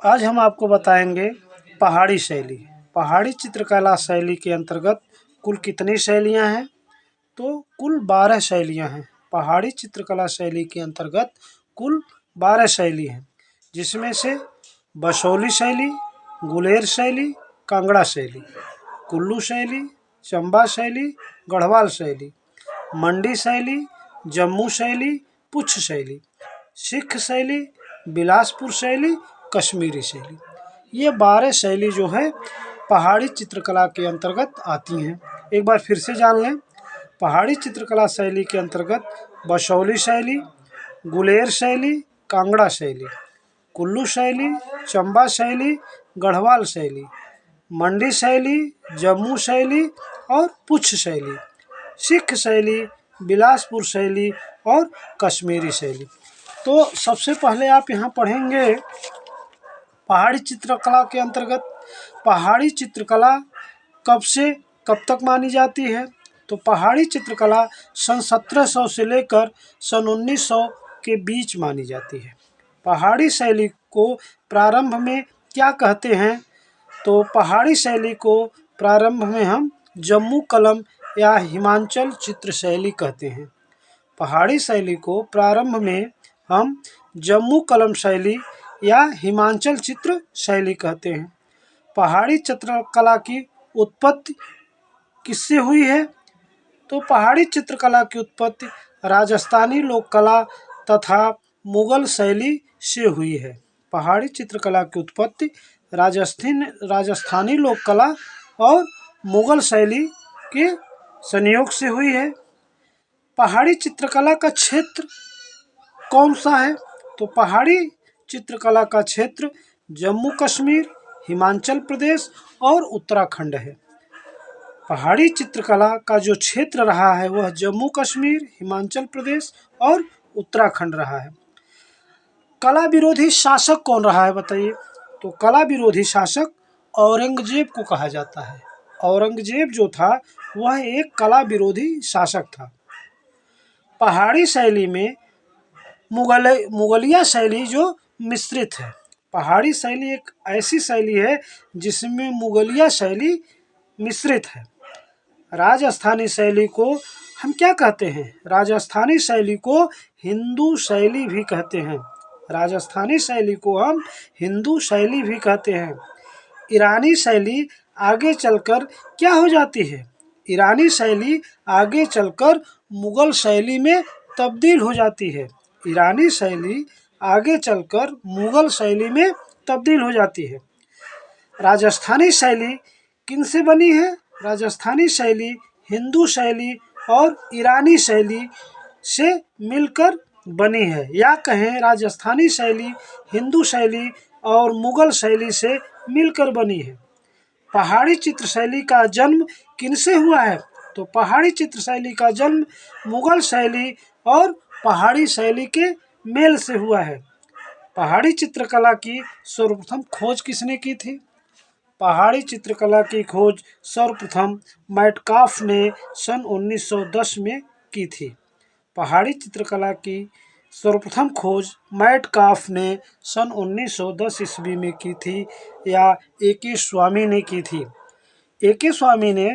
आज हम आपको बताएंगे पहाड़ी शैली। पहाड़ी चित्रकला शैली के अंतर्गत कुल कितनी शैलियां हैं? तो कुल 12 शैलियां हैं। पहाड़ी चित्रकला शैली के अंतर्गत कुल 12 शैली हैं, जिसमें से बसोली शैली, गुलेर शैली, कांगड़ा शैली, कुल्लू शैली, चंबा शैली, गढ़वाल शैली, मंडी शैली, जम्मू शैली, पुछ शैली, सिख शैली, बिलासपुर शैली, कश्मीरी शैली। ये 12 शैली जो है पहाड़ी चित्रकला के अंतर्गत आती हैं। एक बार फिर से जान लें। पहाड़ी चित्रकला शैली के अंतर्गत बसोली शैली, गुलेर शैली, कांगड़ा शैली, कुल्लू शैली, चंबा शैली, गढ़वाल शैली, मंडी शैली, जम्मू शैली और पुछ शैली, सिख शैली, बिलासपुर शैली और कश्मीरी शैली। तो सबसे पहले आप यहाँ पढ़ेंगे पहाड़ी चित्रकला के अंतर्गत पहाड़ी चित्रकला कब से कब तक मानी जाती है। तो पहाड़ी चित्रकला सन 1700 से लेकर सन 1900 के बीच मानी जाती है। पहाड़ी शैली को प्रारंभ में क्या कहते हैं? तो पहाड़ी शैली को प्रारंभ में हम जम्मू कलम या हिमाचल चित्र शैली कहते हैं। पहाड़ी शैली को प्रारंभ में हम जम्मू कलम शैली या हिमाचल चित्र शैली कहते हैं। पहाड़ी चित्रकला की उत्पत्ति किससे हुई है? तो पहाड़ी चित्रकला की उत्पत्ति राजस्थानी लोक कला तथा मुगल शैली से हुई है। पहाड़ी चित्रकला की उत्पत्ति राजस्थानी लोक कला और मुगल शैली के संयोग से हुई है। पहाड़ी चित्रकला का क्षेत्र कौन सा है? तो पहाड़ी चित्रकला का क्षेत्र जम्मू कश्मीर, हिमाचल प्रदेश और उत्तराखंड है। पहाड़ी चित्रकला का जो क्षेत्र रहा है वह जम्मू कश्मीर, हिमाचल प्रदेश और उत्तराखंड रहा है। कला विरोधी शासक कौन रहा है बताइए? तो कला विरोधी शासक औरंगजेब को कहा जाता है। औरंगजेब जो था वह एक कला विरोधी शासक था। पहाड़ी शैली में मुगलिया शैली जो मिश्रित है। पहाड़ी शैली एक ऐसी शैली है जिसमें मुगलिया शैली मिश्रित है। राजस्थानी शैली को हम क्या कहते हैं? राजस्थानी शैली को हिंदू शैली भी कहते हैं। राजस्थानी शैली को हम हिंदू शैली भी कहते हैं। ईरानी शैली आगे चलकर क्या हो जाती है? ईरानी शैली आगे चलकर मुगल शैली में तब्दील हो जाती है। ईरानी शैली आगे चलकर मुगल शैली में तब्दील हो जाती है। राजस्थानी शैली किनसे बनी है? राजस्थानी शैली हिंदू शैली और ईरानी शैली से मिलकर बनी है, या कहें राजस्थानी शैली हिंदू शैली और मुगल शैली से मिलकर बनी है। पहाड़ी चित्र शैली का जन्म किनसे हुआ है? तो पहाड़ी चित्र शैली का जन्म मुगल शैली और पहाड़ी शैली के मेल से हुआ है। पहाड़ी चित्रकला की सर्वप्रथम खोज किसने की थी? पहाड़ी चित्रकला की खोज सर्वप्रथम मैटकाफ ने सन 1910 में की थी। पहाड़ी चित्रकला की सर्वप्रथम खोज मैटकाफ ने सन 1910 ईस्वी में की थी, या ए.के. स्वामी ने की थी। ए.के. स्वामी ने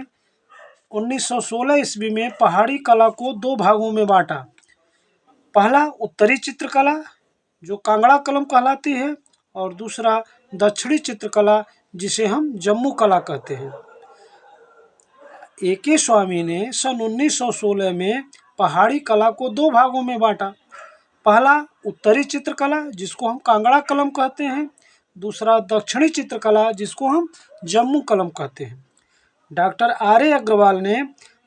1916 ईस्वी में पहाड़ी कला को 2 भागों में बांटा। पहला उत्तरी चित्रकला जो कांगड़ा कलम कहलाती है, और दूसरा दक्षिणी चित्रकला जिसे हम जम्मू कला कहते हैं। ए.के. स्वामी ने सन 1916 में पहाड़ी कला को 2 भागों में बांटा। पहला उत्तरी चित्रकला जिसको हम कांगड़ा कलम कहते हैं, दूसरा दक्षिणी चित्रकला जिसको हम जम्मू कलम कहते हैं। डॉक्टर आर्य अग्रवाल ने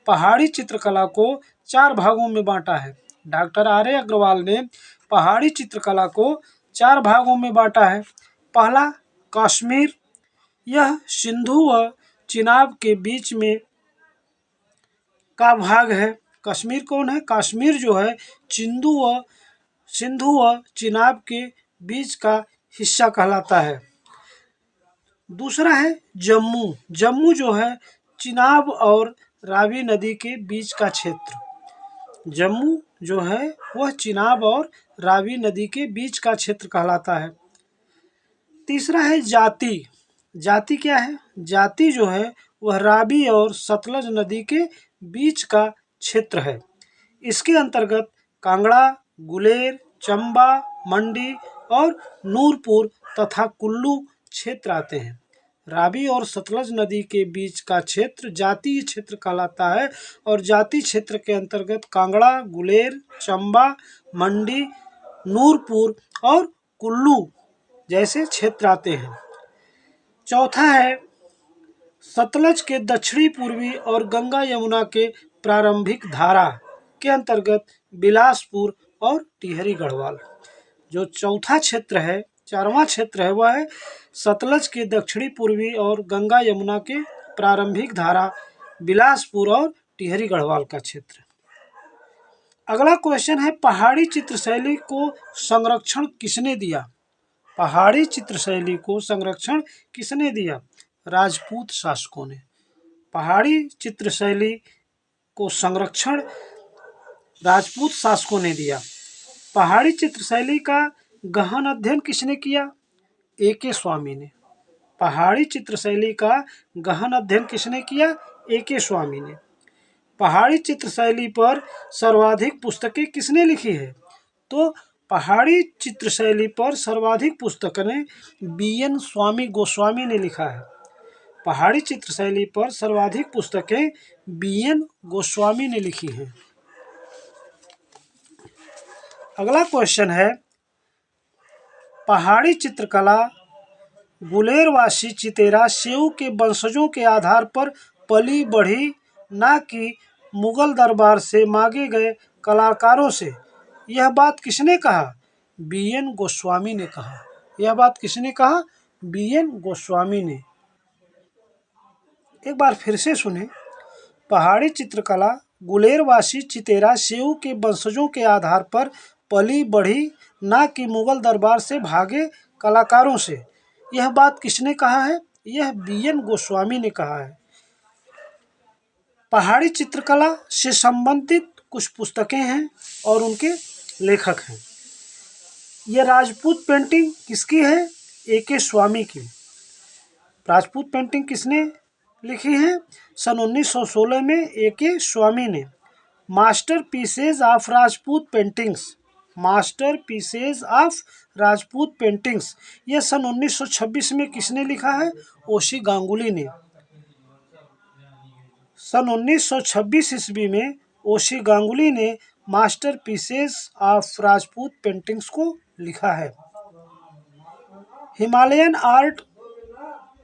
पहाड़ी चित्रकला को 4 भागों में बांटा है। डॉक्टर आर्य अग्रवाल ने पहाड़ी चित्रकला को 4 भागों में बांटा है। पहला कश्मीर, यह सिंधु व चिनाब के बीच में का भाग है। कश्मीर कौन है? कश्मीर जो है सिंधु व चिनाब के बीच का हिस्सा कहलाता है। दूसरा है जम्मू। जम्मू जो है चिनाब और रावी नदी के बीच का क्षेत्र। जम्मू जो है वह चिनाब और रावी नदी के बीच का क्षेत्र कहलाता है। तीसरा है जाति। जाति क्या है? जाति जो है वह रावी और सतलज नदी के बीच का क्षेत्र है। इसके अंतर्गत कांगड़ा, गुलेर, चंबा, मंडी और नूरपुर तथा कुल्लू क्षेत्र आते हैं। रावी और सतलज नदी के बीच का क्षेत्र जातीय क्षेत्र कहलाता है और जातीय क्षेत्र के अंतर्गत कांगड़ा, गुलेर, चंबा, मंडी, नूरपुर और कुल्लू जैसे क्षेत्र आते हैं। चौथा है सतलज के दक्षिणी पूर्वी और गंगा यमुना के प्रारंभिक धारा के अंतर्गत बिलासपुर और टिहरी गढ़वाल। जो चौथा क्षेत्र है, चारवां क्षेत्र है, वह है सतलज के दक्षिणी पूर्वी और गंगा यमुना के प्रारंभिक धारा बिलासपुर और टिहरी गढ़वाल का क्षेत्र। अगला क्वेश्चन है पहाड़ी चित्रशैली को संरक्षण किसने दिया? पहाड़ी चित्रशैली को संरक्षण किसने दिया? राजपूत शासकों ने। पहाड़ी चित्रशैली को संरक्षण राजपूत शासकों ने दिया। पहाड़ी चित्रशैली का गहन अध्ययन किसने किया? ए.के. स्वामी ने। पहाड़ी चित्रशैली का गहन अध्ययन किसने किया? ए.के. स्वामी ने। पहाड़ी चित्रशैली पर सर्वाधिक पुस्तकें किसने लिखी है? तो पहाड़ी चित्रशैली पर सर्वाधिक पुस्तकें बी.एन. स्वामी गोस्वामी ने लिखा है। पहाड़ी चित्रशैली पर सर्वाधिक पुस्तकें बी.एन. गोस्वामी ने लिखी हैं। अगला क्वेश्चन है पहाड़ी चित्रकला गुलेरवासी चितेरा सेऊ के वंशजों के आधार पर पली बढ़ी, ना कि मुगल दरबार से मांगे गए कलाकारों से। यह बात किसने कहा? बी.एन. गोस्वामी ने कहा। यह बात किसने कहा? बी.एन. गोस्वामी ने। एक बार फिर से सुने। पहाड़ी चित्रकला गुलेरवासी चितेरा सेऊ के वंशजों के आधार पर पली बढ़ी, ना कि मुगल दरबार से भागे कलाकारों से। यह बात किसने कहा है? यह बी.एन. गोस्वामी ने कहा है। पहाड़ी चित्रकला से संबंधित कुछ पुस्तकें हैं और उनके लेखक हैं। यह राजपूत पेंटिंग किसकी है? ए.के. स्वामी की। राजपूत पेंटिंग किसने लिखी है? सन 1916 में ए.के. स्वामी ने। Master pieces of Rajput paintings, master pieces of Rajput paintings, यह सन 1926 में किसने लिखा है? ओ.सी. गांगुली ने। सन 1926 ईस्वी में ओ.सी. गांगुली ने master pieces of Rajput paintings को लिखा है। हिमालयन आर्ट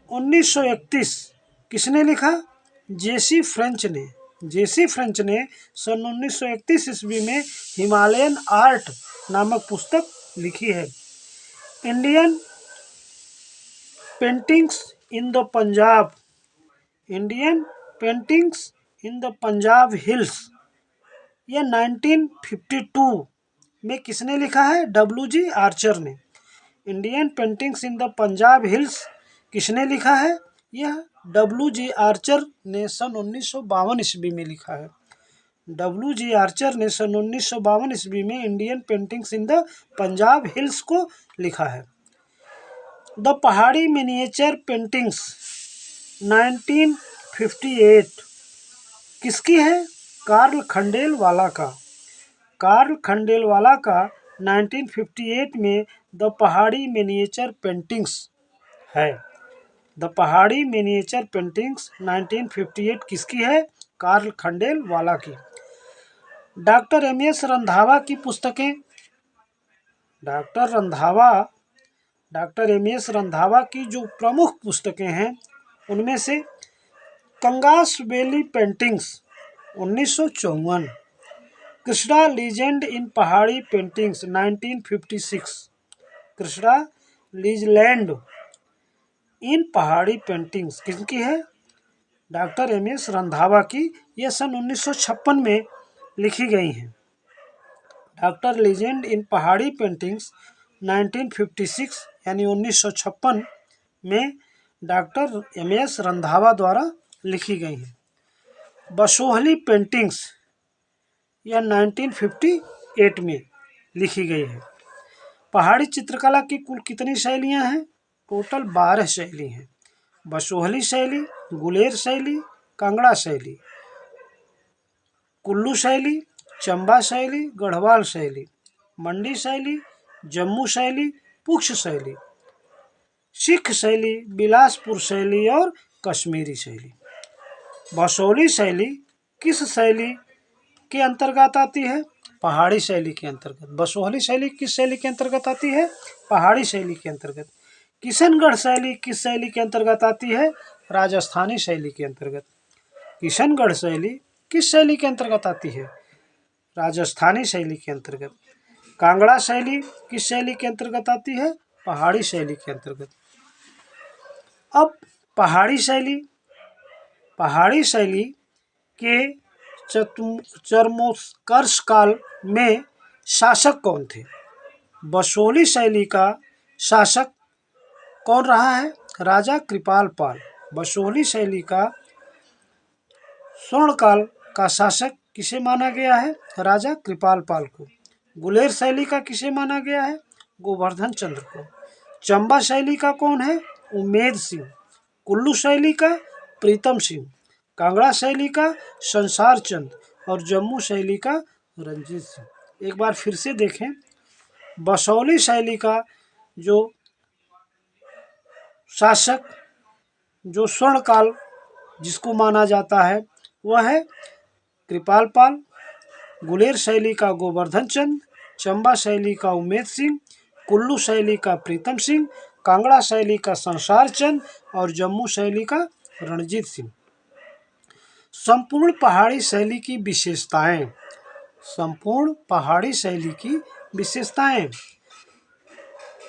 1931 किसने लिखा? जे.सी. फ्रेंच ने। जे.सी. फ्रेंच ने सन 1931 ईस्वी में हिमालयन आर्ट नामक पुस्तक लिखी है। Indian paintings in the Punjab, Indian paintings in the Punjab hills, यह 1952 में किसने लिखा है? डब्ल्यू.जी. आर्चर ने। Indian paintings in the Punjab hills किसने लिखा है? यह डब्ल्यू.जी. आर्चर ने सन 1952 ईस्वी में लिखा है। डब्ल्यू.जी. आर्चर ने सन 1952 ईस्वी में Indian paintings in the Punjab hills को लिखा है। द पहाड़ी मिनिएचर पेंटिंग्स 1958 किसकी है? कार्ल खंडेलवाला का। कार्ल खंडेलवाला का 1958 में द पहाड़ी मिनिएचर पेंटिंग्स है। द पहाड़ी मिनिएचर पेंटिंग्स 1958 किसकी है? कार्ल खंडेलवाला की। Doctor MS. रंधावा की पुस्तकें, डॉक्टर एम.एस. रंधावा की जो प्रमुख पुस्तकें हैं उनमें से कंगास वैली पेंटिंग्स 1954, कृष्णा लीजेंड इन पहाड़ी पेंटिंग्स 1956, कृष्णा लीजलैंड इन पहाड़ी पेंटिंग्स किसकी है? Doctor MS. रंधावा की। यह सन 1956 में लिखी गई हैं। डॉक्टर लीजेंड इन पहाड़ी पेंटिंग्स 1956 यानी 1956 में डॉक्टर एम.एस. रंधावा द्वारा लिखी गई हैं। बसोहली पेंटिंग्स यह 1958 में लिखी गई है। पहाड़ी चित्रकला की कुल कितनी शैलियाँ हैं? टोटल 12 शैली हैं। बसोहली शैली, गुलेर शैली, कांगड़ा शैली, कुल्लू शैली, चंबा शैली, गढ़वाल शैली, मंडी शैली, जम्मू शैली, पुक्ष शैली, सिख शैली, बिलासपुर शैली और कश्मीरी शैली। बसोहली शैली किस शैली के अंतर्गत आती है? पहाड़ी शैली के अंतर्गत। बसोहली शैली किस शैली के अंतर्गत आती है? पहाड़ी शैली के अंतर्गत। किशनगढ़ शैली किस शैली के अंतर्गत आती है? राजस्थानी शैली के अंतर्गत। किशनगढ़ शैली किस शैली के अंतर्गत आती है? राजस्थानी शैली के अंतर्गत। कांगड़ा शैली किस शैली के अंतर्गत आती है? पहाड़ी शैली के अंतर्गत। अब पहाड़ी शैली के चरमोत्कर्ष काल में शासक कौन थे? बसोहली शैली का शासक कौन रहा है? राजा कृपाल पाल। बसोहली शैली का स्वर्णकाल का शासक किसे माना गया है? राजा कृपाल पाल को। गुलेर शैली का किसे माना गया है? गोवर्धन चंद्र को। चंबा शैली का कौन है? उम्मेद सिंह। कुल्लू शैली का प्रीतम सिंह। कांगड़ा शैली का संसार चंद और जम्मू शैली का रंजीत सिंह। एक बार फिर से देखें, बसोहली शैली का जो शासक, जो स्वर्णकाल जिसको माना जाता है, वह है कृपाल पाल। गुलेर शैली का गोवर्धन चंद, चंबा शैली का उम्मेद सिंह, कुल्लू शैली का प्रीतम सिंह, कांगड़ा शैली का संसार चंद और जम्मू शैली का रणजीत सिंह। संपूर्ण पहाड़ी शैली की विशेषताएं। संपूर्ण पहाड़ी शैली की विशेषताएं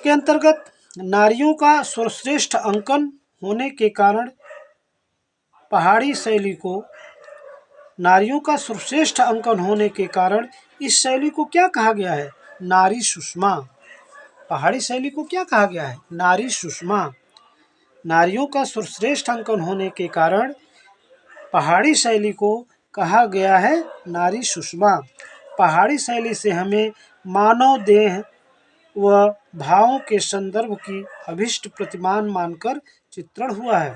के अंतर्गत नारियों का सर्वश्रेष्ठ अंकन होने के कारण पहाड़ी शैली को, नारियों का सर्वश्रेष्ठ अंकन होने के कारण इस शैली को क्या कहा गया है? नारी सुषमा। पहाड़ी शैली को क्या कहा गया है? नारी सुषमा। नारियों का सर्वश्रेष्ठ अंकन होने के कारण पहाड़ी शैली को कहा गया है नारी सुषमा। पहाड़ी शैली से हमें मानव देह व भावों के संदर्भ की अभिष्ट प्रतिमान मानकर चित्रण हुआ है।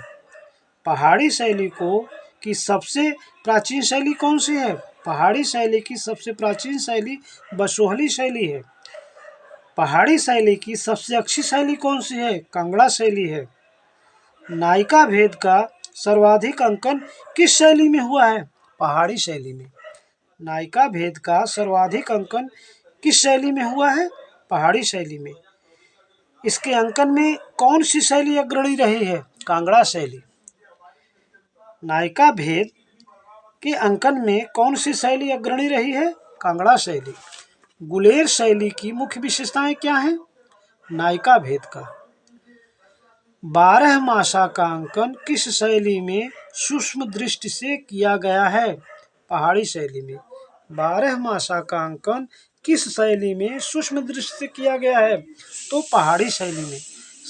पहाड़ी शैली की सबसे प्राचीन शैली कौन सी है? पहाड़ी शैली की सबसे प्राचीन शैली बसोहली शैली है। पहाड़ी शैली की सबसे अच्छी शैली कौन सी है? कांगड़ा शैली है। नायिका भेद का सर्वाधिक अंकन किस शैली में हुआ है? पहाड़ी शैली में। नायिका भेद का सर्वाधिक अंकन किस शैली में हुआ है? पहाड़ी शैली में। इसके अंकन में कौन सी शैली अग्रणी रही है? कांगड़ा शैली। नायिका भेद के अंकन में कौन सी शैली अग्रणी रही है? कांगड़ा शैली। गुलेर शैली की मुख्य विशेषताएं क्या हैं? नायिका भेद का। 12 मासा का अंकन किस शैली में सूक्ष्म दृष्टि से किया गया है? पहाड़ी शैली में। 12 मासा का अंकन किस शैली में सूक्ष्म दृष्टि से किया गया है? तो पहाड़ी शैली में।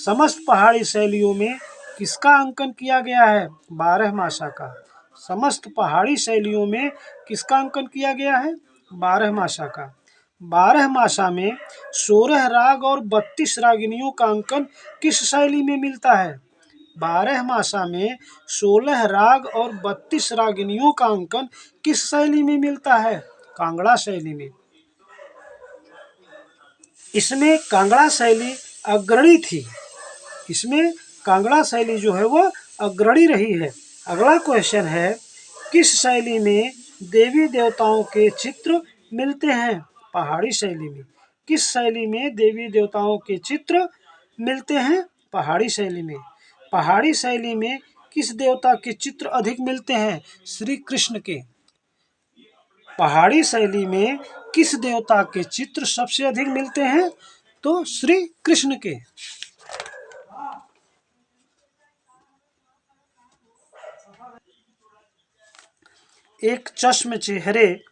समस्त पहाड़ी शैलियों में किसका अंकन किया गया है? 12 मासा का। समस्त पहाड़ी शैलियों में किसका अंकन किया गया है? 12 मासा का। 12 मासा में 16 राग और 32 रागिनियों का अंकन किस शैली में मिलता है? 12 मासा में 16 राग और 32 रागिनियों का अंकन किस शैली में मिलता है? कांगड़ा शैली में। इसमें कांगड़ा शैली अग्रणी थी। इसमें कांगड़ा शैली जो है वह अग्रणी रही है। अगला क्वेश्चन है, किस शैली में देवी देवताओं के चित्र मिलते हैं? पहाड़ी शैली में। किस शैली में देवी देवताओं के चित्र मिलते हैं? पहाड़ी शैली में। पहाड़ी शैली में किस देवता के चित्र अधिक मिलते हैं? श्री कृष्ण के। पहाड़ी शैली में किस देवता के चित्र सबसे अधिक मिलते हैं? तो श्री कृष्ण के। एक चश्म चेहरे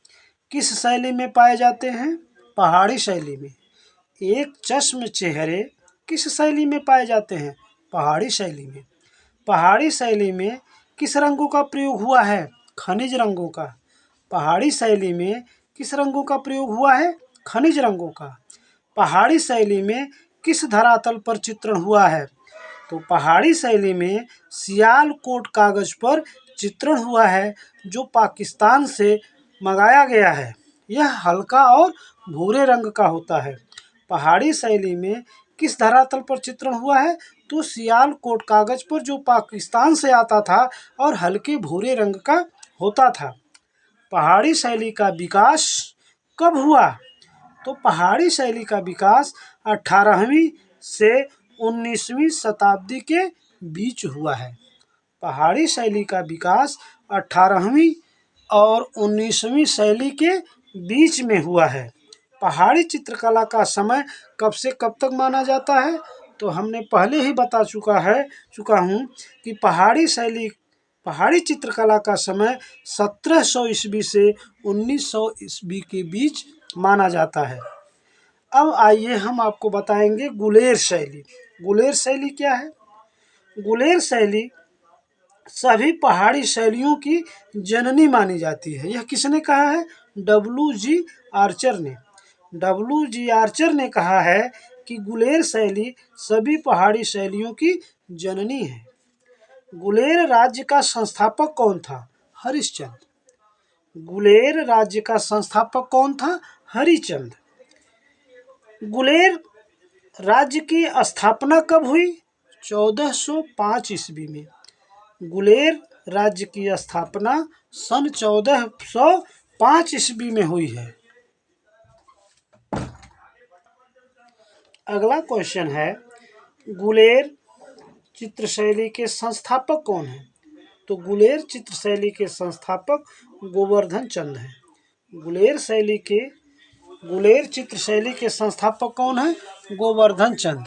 किस शैली में पाए जाते हैं? पहाड़ी शैली में। एक चश्म चेहरे किस शैली में पाए जाते हैं? पहाड़ी शैली में। पहाड़ी शैली में किस रंगों का प्रयोग हुआ है? खनिज रंगों का। पहाड़ी शैली में किस रंगों का प्रयोग हुआ है? खनिज रंगों का। पहाड़ी शैली में किस धरातल पर चित्रण हुआ है? तो पहाड़ी शैली में सियालकोट कागज पर चित्रण हुआ है जो पाकिस्तान से मंगाया गया है। यह हल्का और भूरे रंग का होता है। पहाड़ी शैली में किस धरातल पर चित्रण हुआ है? तो सियालकोट कागज पर जो पाकिस्तान से आता था और हल्के भूरे रंग का होता था। पहाड़ी शैली का विकास कब हुआ? तो पहाड़ी शैली का विकास 18वीं से 19वीं शताब्दी के बीच हुआ है। पहाड़ी शैली का विकास 18वीं और 19वीं शैली के बीच में हुआ है। पहाड़ी चित्रकला का समय कब से कब तक माना जाता है? तो हमने पहले ही बता चुका हूँ कि पहाड़ी चित्रकला का समय 1700 ईस्वी से 1900 ईस्वी के बीच माना जाता है। अब आइए हम आपको बताएंगे गुलेर शैली। गुलेर शैली क्या है? गुलेर शैली सभी पहाड़ी शैलियों की जननी मानी जाती है। यह किसने कहा है? W.G. आर्चर ने। W.G. आर्चर ने कहा है कि गुलेर शैली सभी पहाड़ी शैलियों की जननी है। गुलेर राज्य का संस्थापक कौन था? हरिश्चंद्र। गुलेर राज्य का संस्थापक कौन था? हरिश्चंद्र। गुलेर राज्य की स्थापना कब हुई? 1405 ईस्वी में। गुलेर राज्य की स्थापना सन 1405 ईस्वी में हुई है। अगला क्वेश्चन है, गुलेर चित्रशैली के संस्थापक कौन हैं? तो गुलेर चित्रशैली के संस्थापक गोवर्धन चंद हैं। गुलेर चित्रशैली के संस्थापक कौन हैं? गोवर्धन चंद।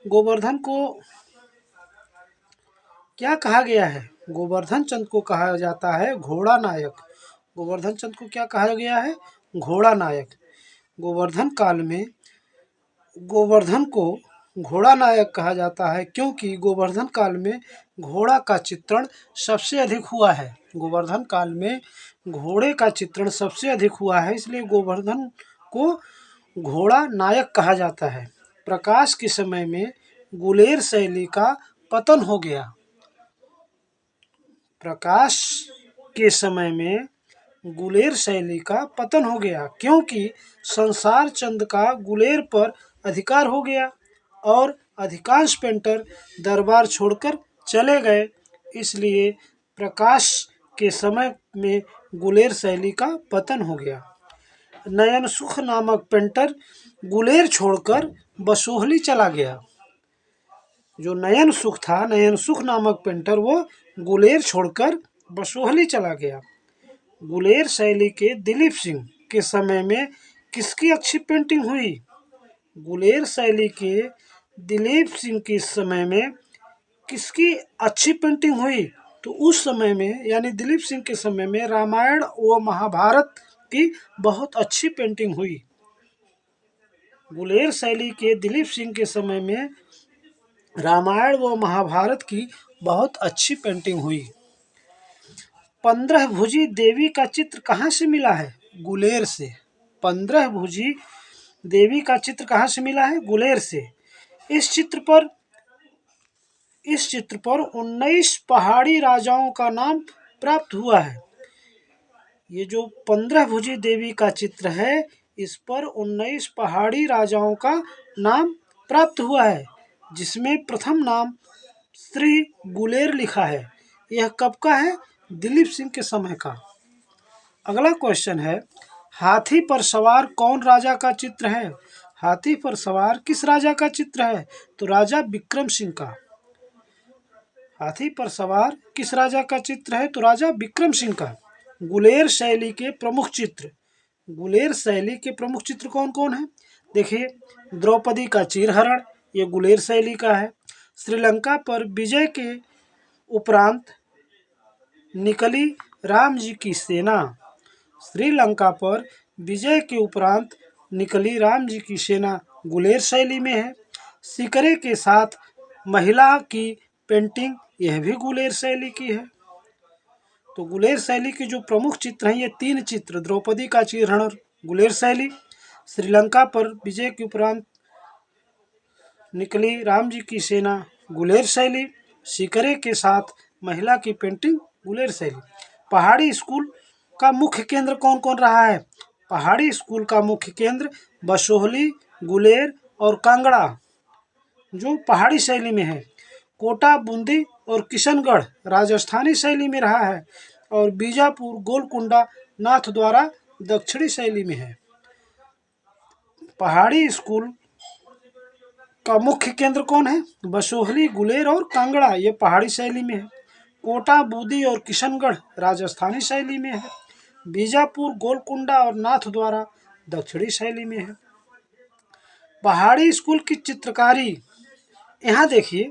गोवर्धन को क्या कहा गया है? गोवर्धन चंद को कहा जाता है घोड़ा नायक। गोवर्धन चंद को क्या कहा गया है? घोड़ा नायक। गोवर्धन काल में गोवर्धन को घोड़ा नायक कहा जाता है क्योंकि गोवर्धन काल में घोड़ा का चित्रण सबसे अधिक हुआ है। गोवर्धन काल में घोड़े का चित्रण सबसे अधिक हुआ है, इसलिए गोवर्धन को घोड़ा नायक कहा जाता है। प्रकाश के समय में गुलेर शैली का पतन हो गया। प्रकाश के समय में गुलेर शैली का पतन हो गया क्योंकि संसार चंद का गुलेर पर अधिकार हो गया और अधिकांश पेंटर दरबार छोड़कर चले गए, इसलिए प्रकाश के समय में गुलेर शैली का पतन हो गया। नयन सुख नामक पेंटर गुलेर छोड़कर बसोहली चला गया। जो नयन सुख नामक पेंटर वो गुलेर छोड़कर बसोहली चला गया। गुलेर शैली के दिलीप सिंह के समय में किसकी अच्छी पेंटिंग हुई? गुलेर शैली के दिलीप सिंह के समय में किसकी अच्छी पेंटिंग हुई? तो उस समय में यानी दिलीप सिंह के समय में रामायण व महाभारत की बहुत अच्छी पेंटिंग हुई। गुलेर शैली के दिलीप सिंह के समय में रामायण व महाभारत की बहुत अच्छी पेंटिंग हुई। 15 भुजी देवी का चित्र कहाँ से मिला है? गुलेर से। 15 भुजी देवी का चित्र कहाँ से मिला है? गुलेर से। इस चित्र पर 19 पहाड़ी राजाओं का नाम प्राप्त हुआ है। ये जो 15 भुजी देवी का चित्र है, इस पर 19 पहाड़ी राजाओं का नाम प्राप्त हुआ है, जिसमें प्रथम नाम श्री गुलेर लिखा है। यह कब का है? दिलीप सिंह के समय का। अगला क्वेश्चन है, हाथी पर सवार कौन राजा का चित्र है? हाथी पर सवार किस राजा का चित्र है? तो राजा विक्रम सिंह का। हाथी पर सवार किस राजा का चित्र है? तो राजा विक्रम सिंह का। गुलेर शैली के प्रमुख चित्र। गुलेर शैली के प्रमुख चित्र कौन कौन है? देखिए, द्रौपदी का चीरहरण, ये गुलेर शैली का है। श्रीलंका पर विजय के उपरांत निकली राम जी की सेना। श्रीलंका पर विजय के उपरांत निकली राम जी की सेना गुलेर शैली में है। सिकरे के साथ महिला की पेंटिंग, यह भी गुलेर शैली की है। तो गुलेर शैली के जो प्रमुख चित्र हैं, ये 3 चित्र, द्रौपदी का चीरहरण गुलेर शैली, श्रीलंका पर विजय के उपरांत निकली राम जी की सेना गुलेर शैली। सिकरे के साथ महिला की पेंटिंग गुलेर शैली। पहाड़ी स्कूल का मुख्य केंद्र कौन कौन रहा है? पहाड़ी स्कूल का मुख्य केंद्र बसोहली, गुलेर और कांगड़ा जो पहाड़ी शैली में है। कोटा, बूंदी और किशनगढ़ राजस्थानी शैली में रहा है और बीजापुर, गोलकुंडा, नाथद्वारा दक्षिणी शैली में है। पहाड़ी स्कूल का मुख्य केंद्र कौन है? बसोहली, गुलेर और कांगड़ा, ये पहाड़ी शैली में है। कोटा, बूंदी और किशनगढ़ राजस्थानी शैली में है। बीजापुर, गोलकुंडा और नाथद्वारा दक्षिणी शैली में है। पहाड़ी स्कूल की चित्रकारी, यहाँ देखिए,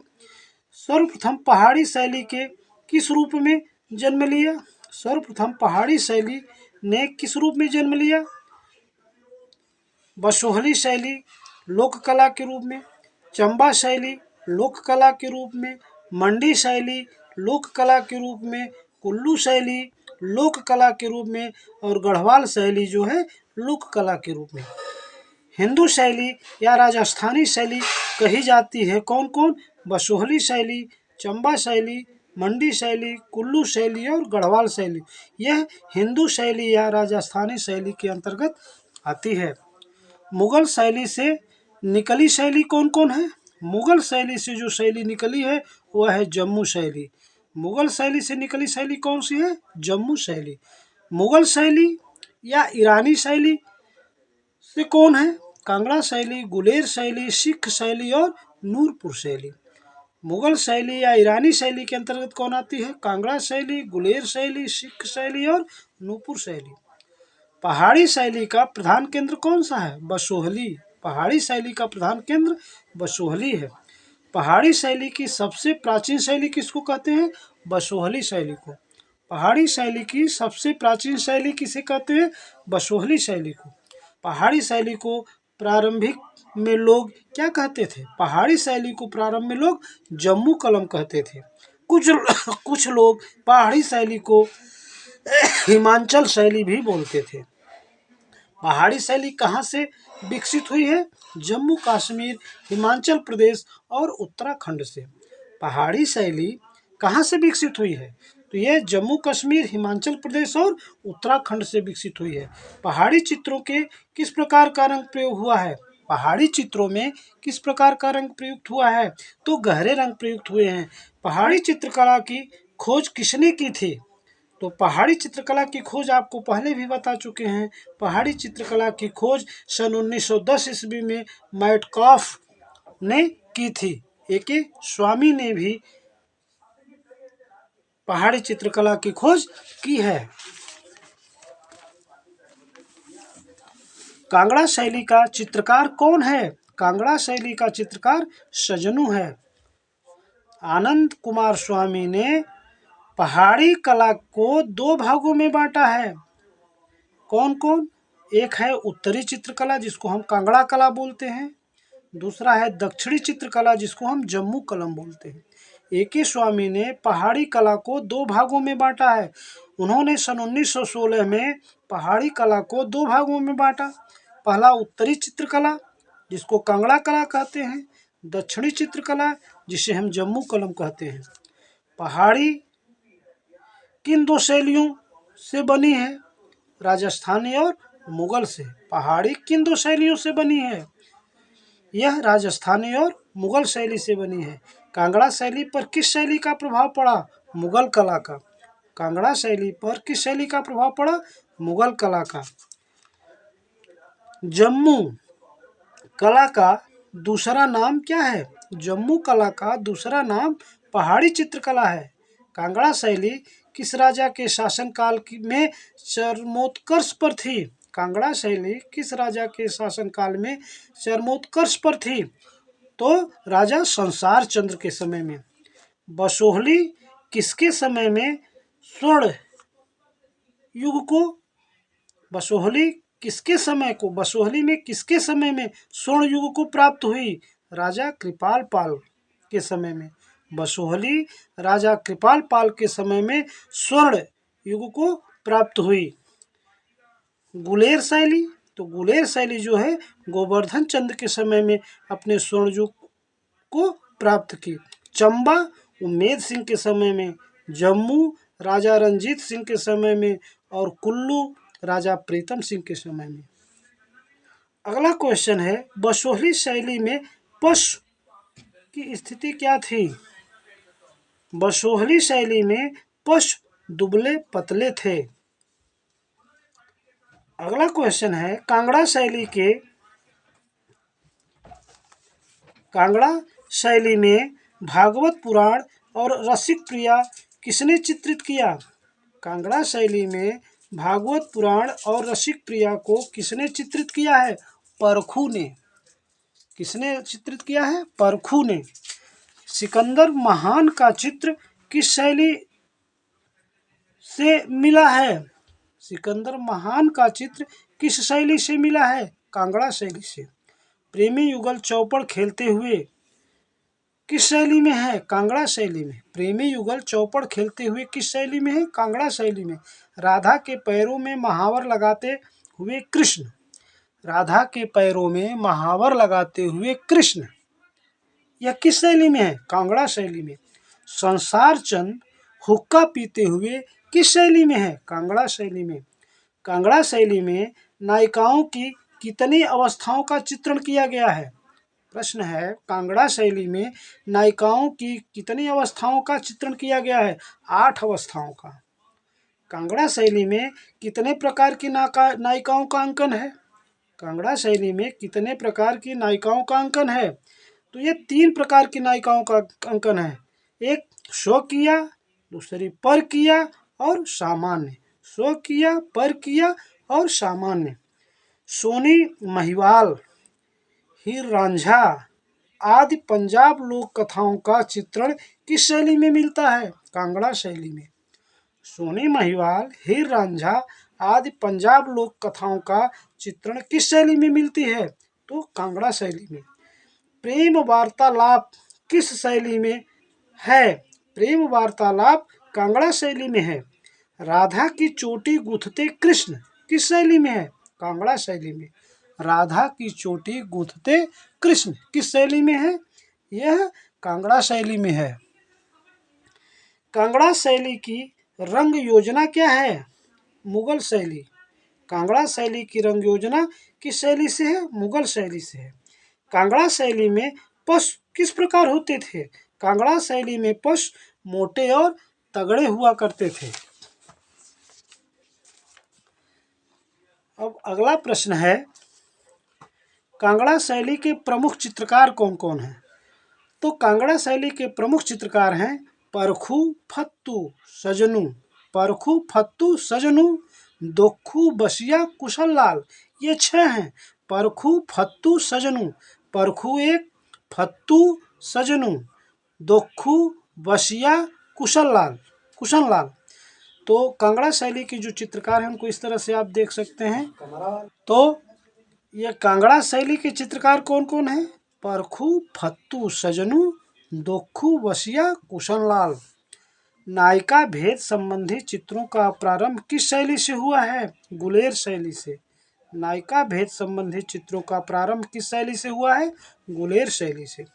सर्वप्रथम पहाड़ी शैली के किस रूप में जन्म लिया? सर्वप्रथम पहाड़ी शैली ने किस रूप में जन्म लिया? बसोहली शैली लोक कला के रूप में, चंबा शैली लोक कला के रूप में, मंडी शैली लोक कला के रूप में, कुल्लू शैली लोक कला के रूप में और गढ़वाल शैली जो है लोक कला के रूप में। हिंदू शैली या राजस्थानी शैली कही जाती है कौन कौन? बसोहली शैली, चंबा शैली, मंडी शैली, कुल्लू शैली और गढ़वाल शैली। यह हिंदू शैली या राजस्थानी शैली के अंतर्गत आती है। मुगल शैली से निकली शैली कौन कौन है? मुगल शैली से जो शैली निकली है वह है जम्मू शैली। मुगल शैली से निकली शैली कौन सी है? जम्मू शैली। मुगल शैली या ईरानी शैली से कौन है? कांगड़ा शैली, गुलेर शैली, सिख शैली और नूरपुर शैली। मुगल शैली या ईरानी शैली के अंतर्गत कौन आती है? कांगड़ा शैली, गुलेर शैली, सिख शैली और नूरपुर शैली। पहाड़ी शैली का प्रधान केंद्र कौन सा है? बसोहली। पहाड़ी शैली का प्रधान केंद्र बसोहली है। पहाड़ी शैली की सबसे प्राचीन शैली किसको कहते हैं? बसोहली शैली को। पहाड़ी शैली की सबसे प्राचीन शैली किसे कहते हैं? बसोहली शैली को। पहाड़ी शैली को प्रारंभिक में लोग क्या कहते थे? पहाड़ी शैली को प्रारंभ में लोग जम्मू कलम कहते थे। कुछ लोग पहाड़ी शैली को हिमाचल शैली भी बोलते थे। पहाड़ी शैली कहाँ से विकसित हुई है? जम्मू कश्मीर, हिमाचल प्रदेश और उत्तराखंड से। पहाड़ी शैली कहाँ से विकसित हुई है? तो ये जम्मू कश्मीर, हिमाचल प्रदेश और उत्तराखंड से विकसित हुई है। पहाड़ी चित्रों के किस प्रकार का रंग प्रयोग हुआ है? पहाड़ी चित्रों में किस प्रकार का रंग प्रयुक्त हुआ है? तो गहरे रंग प्रयुक्त हुए हैं। पहाड़ी चित्रकला की खोज किसने की थी? तो पहाड़ी चित्रकला की खोज आपको पहले भी बता चुके हैं। पहाड़ी चित्रकला की खोज सन 1910 ईस्वी में मैटकॉफ ने की थी। ए.के. स्वामी ने भी पहाड़ी चित्रकला की खोज की है। कांगड़ा शैली का चित्रकार कौन है? कांगड़ा शैली का चित्रकार सजनू है। आनंद कुमार स्वामी ने पहाड़ी कला को दो भागों में बांटा है। कौन कौन? एक है उत्तरी चित्रकला जिसको हम कांगड़ा कला बोलते हैं। दूसरा है दक्षिणी चित्रकला जिसको हम जम्मू कलम बोलते हैं। ए.के. स्वामी ने पहाड़ी कला को दो भागों में बांटा है। उन्होंने सन 1916 में पहाड़ी कला को दो भागों में बांटा। पहला उत्तरी चित्रकला जिसको कांगड़ा कला कहते हैं, दक्षिणी चित्रकला जिसे हम जम्मू कलम कहते हैं। पहाड़ी किन दो शैलियों से बनी है? राजस्थानी और मुगल से। पहाड़ी किन दो शैलियों से बनी है? यह राजस्थानी और मुगल शैली से बनी है। कांगड़ा शैली पर किस शैली का प्रभाव पड़ा? मुगल कला का। कांगड़ा शैली पर किस शैली का प्रभाव पड़ा? मुगल कला का। जम्मू कला का दूसरा नाम क्या है? जम्मू कला का दूसरा नाम पहाड़ी चित्रकला है। कांगड़ा शैली किस राजा के शासनकाल में चरमोत्कर्ष पर थी? कांगड़ा शैली किस राजा के शासनकाल में चरमोत्कर्ष पर थी? तो राजा संसार चंद्र के समय में। बसोहली किसके समय में स्वर्ण युग को बसोहली किसके समय को बसोहली में किसके समय में स्वर्ण युग को प्राप्त हुई? राजा कृपाल पाल के समय में। बसोहली राजा कृपाल पाल के समय में स्वर्ण युग को प्राप्त हुई। गुलेर शैली, तो गुलेर शैली जो है गोवर्धन चंद्र के समय में अपने स्वर्ण युग को प्राप्त की। चंबा उम्मेद सिंह के समय में, जम्मू राजा रंजीत सिंह के समय में और कुल्लू राजा प्रीतम सिंह के समय में। अगला क्वेश्चन है, बसोहली शैली में पशु की स्थिति क्या थी? बसोहली शैली में पशु दुबले पतले थे। अगला क्वेश्चन है, कांगड़ा शैली में भागवत पुराण और रसिक प्रिया किसने चित्रित किया? कांगड़ा शैली में भागवत पुराण और रसिक प्रिया को किसने चित्रित किया है? परखू ने। किसने चित्रित किया है? परखू ने। सिकंदर महान का चित्र किस शैली से मिला है? सिकंदर महान का चित्र किस शैली से मिला है? कांगड़ा शैली से। प्रेमी युगल चौपड़ खेलते हुए किस शैली में है? कांगड़ा शैली में। प्रेमी युगल चौपड़ खेलते हुए किस शैली में है? कांगड़ा शैली में। राधा के पैरों में महावर लगाते हुए कृष्ण। राधा के पैरों में महावर लगाते हुए कृष्ण, यह किस शैली में है? कांगड़ा शैली में। संसार चंद हुक्का पीते हुए किस शैली में है? कांगड़ा शैली में। कांगड़ा शैली में नायिकाओं की कितनी अवस्थाओं का चित्रण किया गया है? प्रश्न है, कांगड़ा शैली में नायिकाओं की कितनी अवस्थाओं का चित्रण किया गया है? 8 अवस्थाओं का। कांगड़ा शैली में कितने प्रकार की नायिकाओं का अंकन है? कांगड़ा शैली में कितने प्रकार की नायिकाओं का अंकन है? तो ये 3 प्रकार की नायिकाओं का अंकन है। एक स्वकीय, दूसरी परकीय और सामान्य। स्वकीय, परकीय और सामान्य। सोनी महिवाल, हीर रांझा आदि पंजाब लोक कथाओं का चित्रण किस शैली में मिलता है? कांगड़ा शैली में। सोनी महिवाल, हीर रांझा आदि पंजाब लोक कथाओं का चित्रण किस शैली में मिलती है? तो कांगड़ा शैली में। प्रेम वार्तालाप किस शैली में है? प्रेम वार्तालाप कांगड़ा शैली में है। राधा की चोटी गूंथते कृष्ण किस शैली में है? कांगड़ा शैली में। राधा की चोटी गूंथते कृष्ण किस शैली में है? यह कांगड़ा शैली में है। कांगड़ा शैली की रंग योजना क्या है? मुगल शैली। कांगड़ा शैली की रंग योजना किस शैली से है? मुगल शैली से है। कांगड़ा शैली में पशु किस प्रकार होते थे? कांगड़ा शैली में पशु मोटे और तगड़े हुआ करते थे। अब अगला प्रश्न है, कांगड़ा शैली के प्रमुख चित्रकार कौन कौन हैं? तो कांगड़ा शैली के प्रमुख चित्रकार हैं परखू, फत्तू, सजनू। परखू, फत्तू, सजनू, दोखू, बसिया, कुशल लाल, ये 6 हैं। परखू, फत्तू, सजनू। परखू 1, फत्तू, सजनू, दोखू, बसिया, कुशल लाल। तो कांगड़ा शैली की जो चित्रकार हैं उनको इस तरह से आप देख सकते हैं। तो ये कांगड़ा शैली के चित्रकार कौन कौन हैं? परखू, फत्तू, सजनू, दोखू, बसिया, कुशल लाल। नायिका भेद संबंधी चित्रों का प्रारंभ किस शैली से हुआ है? गुलेर शैली से। नायिका भेद संबंधी चित्रों का प्रारंभ किस शैली से हुआ है? गुलेर शैली से।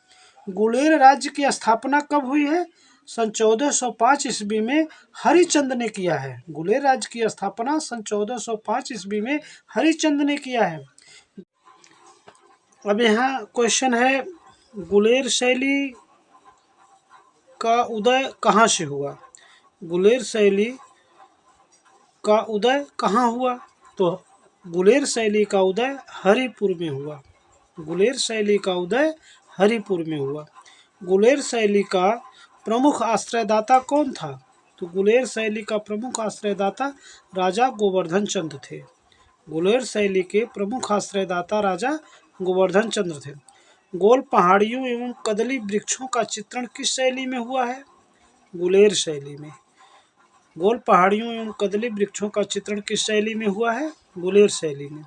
गुलेर राज्य की स्थापना कब हुई है? सन 1405 ईस्वी में हरिचंद ने किया है। गुलेर राज्य की स्थापना सन 1405 ईस्वी में हरिचंद ने किया है। अब यहाँ क्वेश्चन है, गुलेर शैली का उदय कहाँ से हुआ? गुलेर शैली का उदय कहाँ हुआ? तो गुलेर शैली का उदय हरिपुर में हुआ। गुलेर शैली का उदय हरिपुर में हुआ। गुलेर शैली का प्रमुख आश्रयदाता कौन था? तो गुलेर शैली का प्रमुख आश्रयदाता राजा गोवर्धन चंद्र थे। गुलेर शैली के प्रमुख आश्रयदाता राजा गोवर्धन चंद्र थे। गोल पहाड़ियों एवं कदली वृक्षों का चित्रण किस शैली में हुआ है? गुलेर शैली में। गोल पहाड़ियों एवं कदली वृक्षों का चित्रण किस शैली में हुआ है? गुलेर शैली में।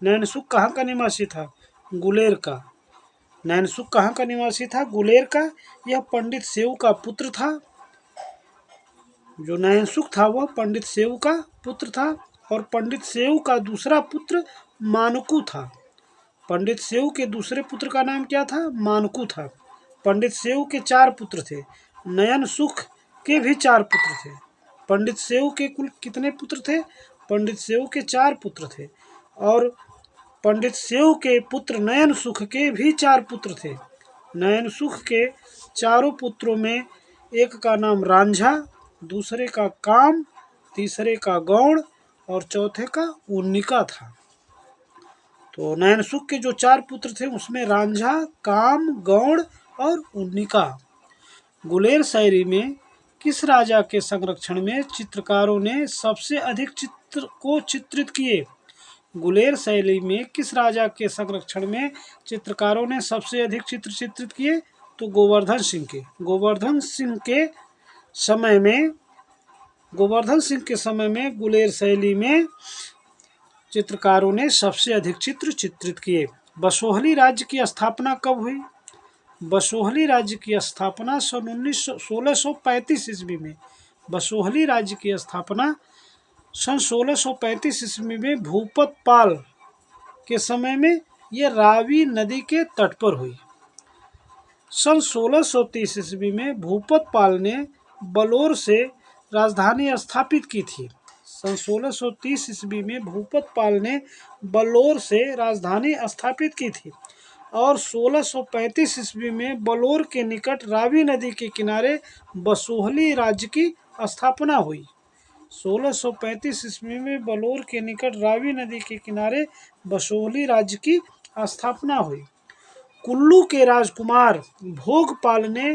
नैनसुख कहाँ का निवासी था? गुलेर का। नैनसुख कहाँ का निवासी था? गुलेर का। यह पंडित सेऊ का पुत्र था। जो नैनसुख था वह पंडित सेऊ का पुत्र था और पंडित सेऊ का दूसरा पुत्र मानकू था। पंडित सेऊ के दूसरे पुत्र का नाम क्या था? मानकू था। पंडित सेऊ के 4 पुत्र थे। नयन सुख के भी 4 पुत्र थे। पंडित सेऊ के कुल कितने पुत्र थे? पंडित सेऊ के 4 पुत्र थे। और पंडित सेऊ के पुत्र नयन सुख के भी 4 पुत्र थे। नयन सुख के चारों पुत्रों में एक का नाम रांझा, दूसरे का काम, तीसरे का गौड़ और चौथे का उन्निका था। तो नयन सुख के जो 4 पुत्र थे उसमें रांझा, काम, गौड़ और उन्निका। गुलेर शायरी में किस राजा के संरक्षण में चित्रकारों ने सबसे अधिक चित्र को चित्रित किए? गुलेर शैली में किस राजा के संरक्षण में चित्रकारों ने सबसे अधिक चित्र चित्रित किए? तो गोवर्धन सिंह के। गोवर्धन सिंह के समय में गुलेर शैली में चित्रकारों ने सबसे अधिक चित्र चित्रित किए। बसोहली राज्य की स्थापना कब हुई? बसोहली राज्य की स्थापना सन 1635 ईस्वी में। बसोहली राज्य की स्थापना सन 1635 ईस्वी में भूपत पाल के समय में ये रावी नदी के तट पर हुई। सन 1630 ईस्वी में भूपत पाल ने बलौर से राजधानी स्थापित की थी। सन 1630 ईस्वी में भूपत पाल ने बलौर से राजधानी स्थापित की थी और 1635 ईस्वी में बलौर के निकट रावी नदी के किनारे बसोहली राज्य की स्थापना हुई। 1635 ईस्वी में बलौर के निकट रावी नदी के किनारे बसोहली राज्य की स्थापना हुई। कुल्लू के राजकुमार भोगपाल ने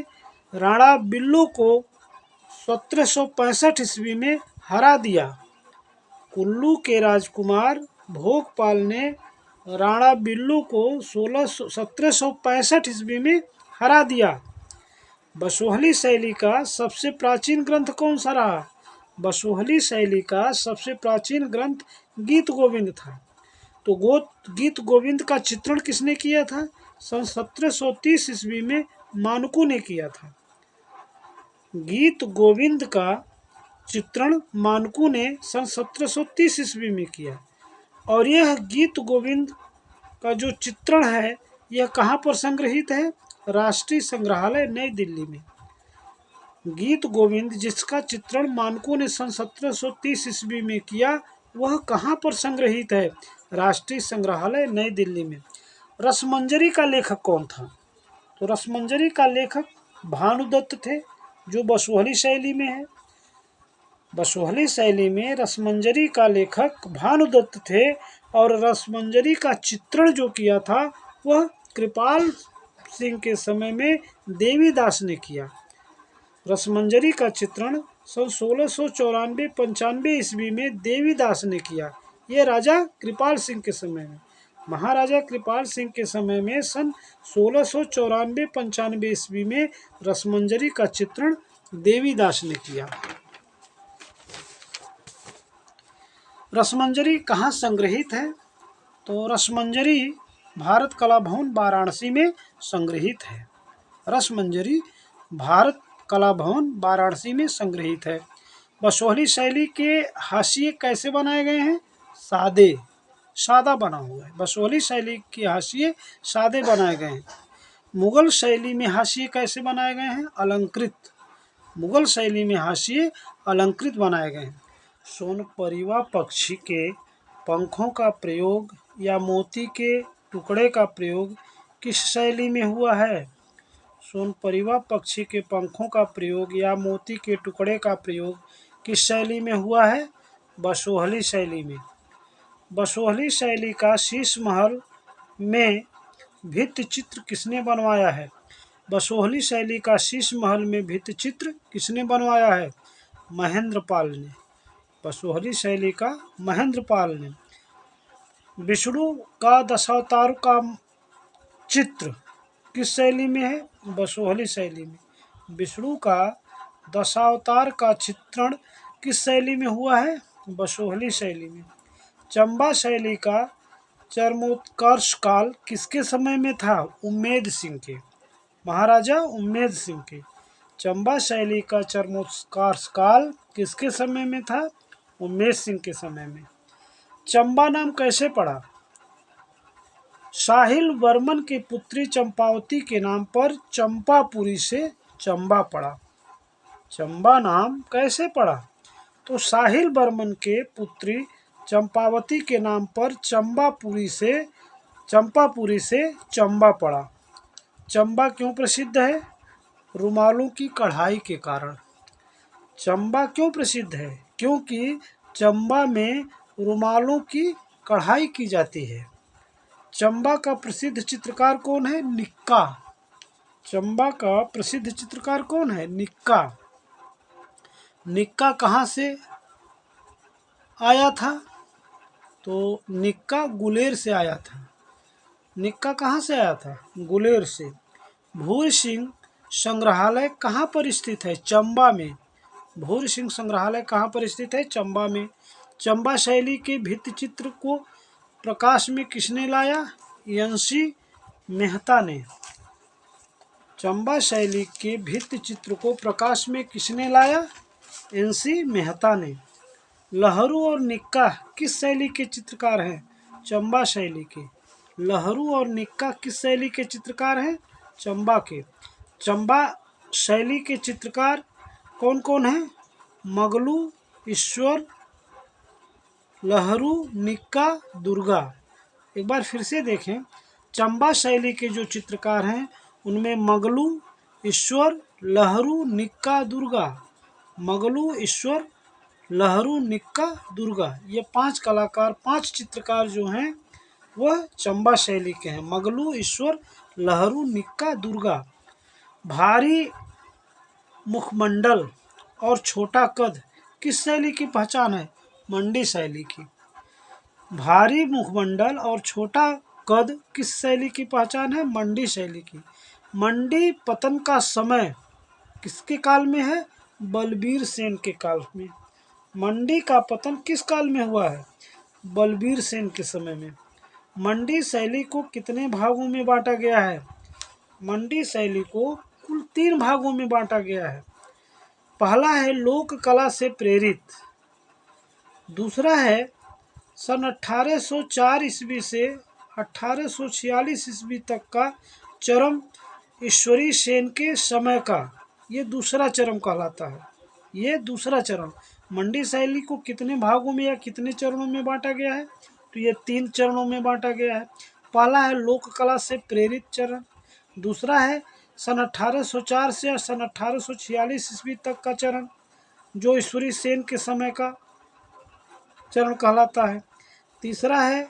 राणा बिल्लू को 1765 ईस्वी में हरा दिया। कुल्लू के राजकुमार भोगपाल ने राणा बिल्लू को 1765 ईस्वी में हरा दिया। बसोहली शैली का सबसे प्राचीन ग्रंथ कौन सा रहा? बसोहली शैली का सबसे प्राचीन ग्रंथ गीत गोविंद था। तो गीत गोविंद का चित्रण किसने किया था? सन 1730 ईस्वी में मानकू ने किया था। गीत गोविंद का चित्रण मानकू ने सन 1730 ईस्वी में किया। और यह गीत गोविंद का जो चित्रण है यह कहाँ पर संग्रहित है? राष्ट्रीय संग्रहालय नई दिल्ली में। गीत गोविंद जिसका चित्रण मानकू ने सन 1730 ईस्वी में किया वह कहाँ पर संग्रहित है? राष्ट्रीय संग्रहालय नई दिल्ली में। रसमंजरी का लेखक कौन था? तो रसमंजरी का लेखक भानुदत्त थे जो बसोहली शैली में है। बसोहली शैली में रसमंजरी का लेखक भानुदत्त थे और रसमंजरी का चित्रण जो किया था वह कृपाल सिंह के समय में देवीदास ने किया। रसमंजरी का चित्रण सन 1694-95 ईस्वी में देवीदास ने किया। ये राजा कृपाल सिंह के समय में। महाराजा कृपाल सिंह के समय में सन 1694-95 ईस्वी में रसमंजरी का चित्रण देवीदास ने किया। रसमंजरी कहाँ संग्रहित है? तो रसमंजरी भारत कला भवन वाराणसी में संग्रहित है। रसमंजरी भारत कला भवन वाराणसी में संग्रहित है। बसोहली शैली के हाशिए कैसे बनाए गए हैं? सादा बना हुआ है। बसोहली शैली के हाशिए सादे बनाए गए हैं। मुगल शैली में हाशिए कैसे बनाए गए हैं? अलंकृत। मुगल शैली में हाशिए अलंकृत बनाए गए हैं। सोनपरिवा पक्षी के पंखों का प्रयोग या मोती के टुकड़े का प्रयोग किस शैली में हुआ है? सोनपरिवा पक्षी के पंखों का प्रयोग या मोती के टुकड़े का प्रयोग किस शैली में हुआ है? बसोहली शैली में। बसोहली शैली का शीश महल में भित्ति चित्र किसने बनवाया है? बसोहली शैली का शीश महल में भित्ति चित्र किसने बनवाया है? महेंद्रपाल ने। बसोहली शैली का महेंद्रपाल ने। विष्णु का दशावतार का चित्र किस शैली में है? बसोहली शैली में। विष्णु का दशावतार का चित्रण किस शैली में हुआ है? बसोहली शैली में। चंबा शैली का चरमोत्कर्ष काल किसके समय में था? उम्मेद सिंह के। महाराजा उम्मेद सिंह के। चंबा शैली का चरमोत्कर्ष काल किसके समय में था? उम्मेद सिंह के समय में। चंबा नाम कैसे पड़ा? साहिल वर्मन की पुत्री चंपावती के नाम पर चंपापुरी से चंबा पड़ा। चंबा नाम कैसे पड़ा? तो साहिल वर्मन के पुत्री चंपावती के नाम पर चंपापुरी से चंबा पड़ा। चंबा क्यों प्रसिद्ध है? रुमालों की कढ़ाई के कारण। चंबा क्यों प्रसिद्ध है? क्योंकि चंबा में रुमालों की कढ़ाई की जाती है। चंबा का प्रसिद्ध चित्रकार कौन है? निक्का। चंबा का प्रसिद्ध चित्रकार कौन है? निक्का। निक्का कहाँ से आया था? तो निक्का गुलेर से आया था। निक्का कहाँ से आया था? गुलेर से। भूरी सिंह संग्रहालय कहाँ पर स्थित है? चंबा में। भूरी सिंह संग्रहालय कहाँ पर स्थित है? चंबा में। चंबा शैली के भित्ति चित्र को प्रकाश में किसने लाया? एन.सी. मेहता ने। चंबा शैली के भित्ति चित्र को प्रकाश में किसने लाया? एन.सी. मेहता ने। लहरू और निक्का किस शैली के चित्रकार हैं? चंबा शैली के। लहरू और निक्का किस शैली के चित्रकार हैं? चंबा के। चंबा शैली के चित्रकार कौन कौन हैं? मगलू, ईश्वर, लहरू, निक्का, दुर्गा। एक बार फिर से देखें, चंबा शैली के जो चित्रकार हैं उनमें मगलू, ईश्वर, लहरू, निक्का, दुर्गा। मगलू, ईश्वर, लहरू, निक्का, दुर्गा, ये 5 कलाकार, 5 चित्रकार जो हैं वह चंबा शैली के हैं। मगलू, ईश्वर, लहरू, निक्का, दुर्गा। भारी मुखमंडल और छोटा कद किस शैली की पहचान है? मंडी शैली की। भारी मुखमंडल और छोटा कद किस शैली की पहचान है? मंडी शैली की। मंडी पतन का समय किसके काल में है? बलबीर सेन के काल में। मंडी का पतन किस काल में हुआ है? बलबीर सेन के समय में। मंडी शैली को कितने भागों में बांटा गया है? मंडी शैली को कुल 3 भागों में बांटा गया है। पहला है लोक कला से प्रेरित। दूसरा है सन 1804 ईस्वी से 1846 ईस्वी तक का चरम ईश्वरी सेन के समय का, ये दूसरा चरण कहलाता है। ये दूसरा चरण। मंडी शैली को कितने भागों में या कितने चरणों में बांटा गया है? तो ये 3 चरणों में बांटा गया है। पहला है लोक कला से प्रेरित चरण। दूसरा है सन 1804 से सन 1846 ईस्वी तक का चरण, जो ईश्वरी सेन के समय का चरण कहलाता है। तीसरा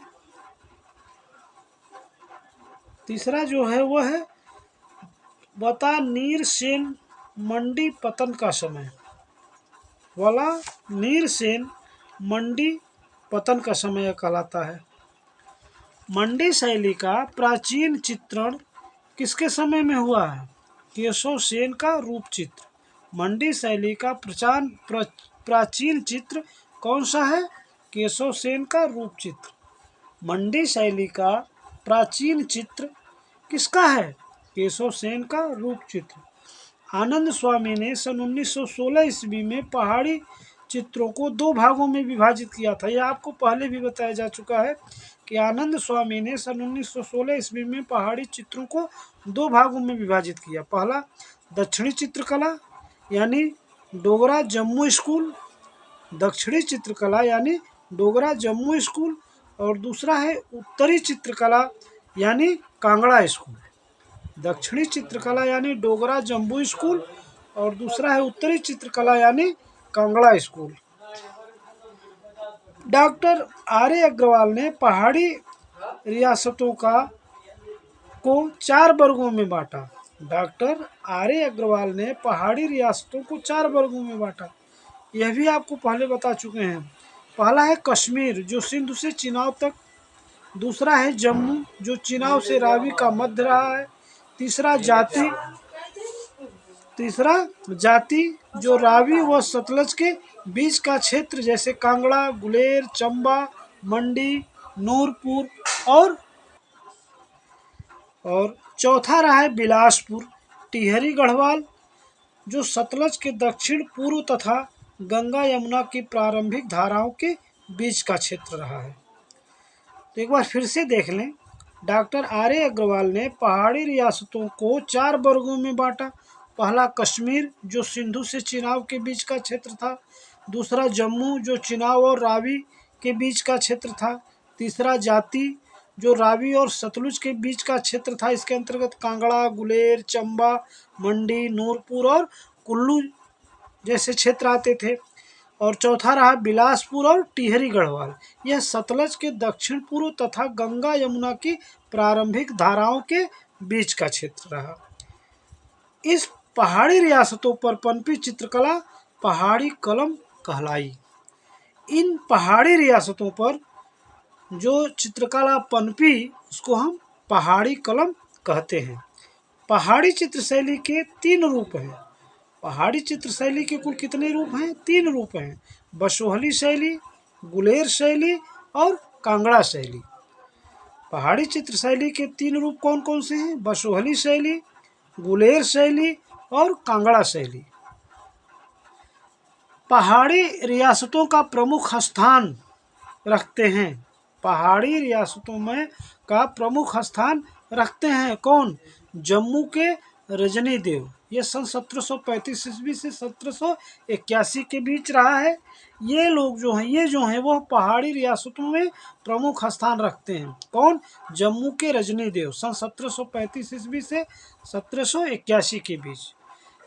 जो है वह है बता नीर सेन मंडी पतन का समय वाला। नीर सेन मंडी पतन का समय कहलाता है। मंडी शैली का प्राचीन चित्रण किसके समय में हुआ है? केशव सेन का रूप चित्र। मंडी शैली का प्राचीन चित्र कौन सा है? केशव सेन का रूप चित्र। मंडी शैली का प्राचीन चित्र किसका है? केशव सेन का रूप चित्र। आनंद स्वामी ने सन 1916 ईस्वी में पहाड़ी चित्रों को 2 भागों में विभाजित किया था। यह आपको पहले भी बताया जा चुका है कि आनंद स्वामी ने सन 1916 ईस्वी में पहाड़ी चित्रों को 2 भागों में विभाजित किया। पहला दक्षिणी चित्रकला यानी डोगरा जम्मू स्कूल, दक्षिणी चित्रकला यानी डोगरा जम्मू स्कूल, और दूसरा है उत्तरी चित्रकला यानी कांगड़ा स्कूल। दक्षिणी चित्रकला यानी डोगरा जम्मू स्कूल और दूसरा है उत्तरी चित्रकला यानी कांगड़ा स्कूल। डॉक्टर आर्य अग्रवाल ने पहाड़ी रियासतों को 4 वर्गों में बांटा। डॉक्टर आर्य अग्रवाल ने पहाड़ी रियासतों को 4 वर्गों में बांटा। यह भी आपको पहले बता चुके हैं। पहला है कश्मीर, जो सिंधु से चिनाब तक। दूसरा है जम्मू, जो चिनाब से रावी का मध्य रहा है। तीसरा जाति, जो रावी व सतलज के बीच का क्षेत्र, जैसे कांगड़ा, गुलेर, चंबा, मंडी, नूरपुर और चौथा रहा है बिलासपुर, टिहरी गढ़वाल, जो सतलज के दक्षिण पूर्व तथा गंगा यमुना की प्रारंभिक धाराओं के बीच का क्षेत्र रहा है। तो एक बार फिर से देख लें, डॉक्टर आर्य अग्रवाल ने पहाड़ी रियासतों को 4 वर्गों में बांटा। पहला कश्मीर, जो सिंधु से चिनाब के बीच का क्षेत्र था। दूसरा जम्मू, जो चिनाब और रावी के बीच का क्षेत्र था। तीसरा जाति, जो रावी और सतलुज के बीच का क्षेत्र था। इसके अंतर्गत कांगड़ा, गुलेर, चंबा, मंडी, नूरपुर और कुल्लू जैसे क्षेत्र आते थे। और चौथा रहा बिलासपुर और टिहरी गढ़वाल। यह सतलज के दक्षिण पूर्व तथा गंगा यमुना की प्रारंभिक धाराओं के बीच का क्षेत्र रहा। इस पहाड़ी रियासतों पर पनपी चित्रकला पहाड़ी कलम कहलाई। इन पहाड़ी रियासतों पर जो चित्रकला पनपी उसको हम पहाड़ी कलम कहते हैं। पहाड़ी चित्रशैली के 3 रूप हैं। पहाड़ी चित्रशैली के कुल कितने रूप हैं? 3 रूप हैं। बसोहली शैली, गुलेर शैली और कांगड़ा शैली। पहाड़ी चित्रशैली के 3 रूप कौन कौन से हैं? बसोहली शैली, गुलेर शैली और कांगड़ा शैली। पहाड़ी रियासतों का प्रमुख स्थान रखते हैं। पहाड़ी रियासतों में का प्रमुख स्थान रखते हैं कौन? जम्मू के रजनी देव। ये सन 1735 ईस्वी से 1781 के बीच रहा है। ये लोग जो हैं वो पहाड़ी रियासतों में प्रमुख स्थान रखते हैं। कौन? जम्मू के रजनी देव सन 1735 ईस्वी से 1781 के बीच।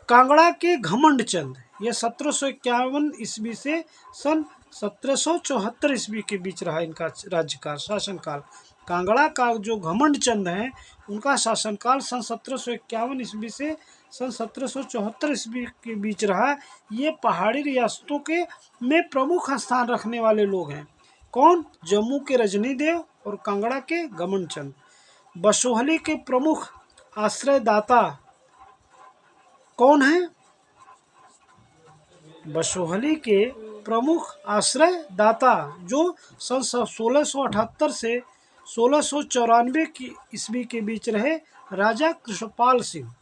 कांगड़ा के घमंड चंद, ये 1751 ईस्वी से सन 1774 ईस्वी के बीच रहा इनका राज्यकाल, शासनकाल। कांगड़ा का जो घमंड चंद हैं उनका शासनकाल सन 1751 ईस्वी से सन 1774 ईस्वी के बीच रहा। ये पहाड़ी रियासतों के में प्रमुख स्थान रखने वाले लोग हैं। कौन? जम्मू के रजनी देव और कांगड़ा के घमंड चंद। बसोहली के प्रमुख आश्रयदाता कौन है? बसोहली के प्रमुख आश्रयदाता जो सन 1678 से 1694 की ईस्वी के बीच रहे, राजा कृष्णपाल सिंह।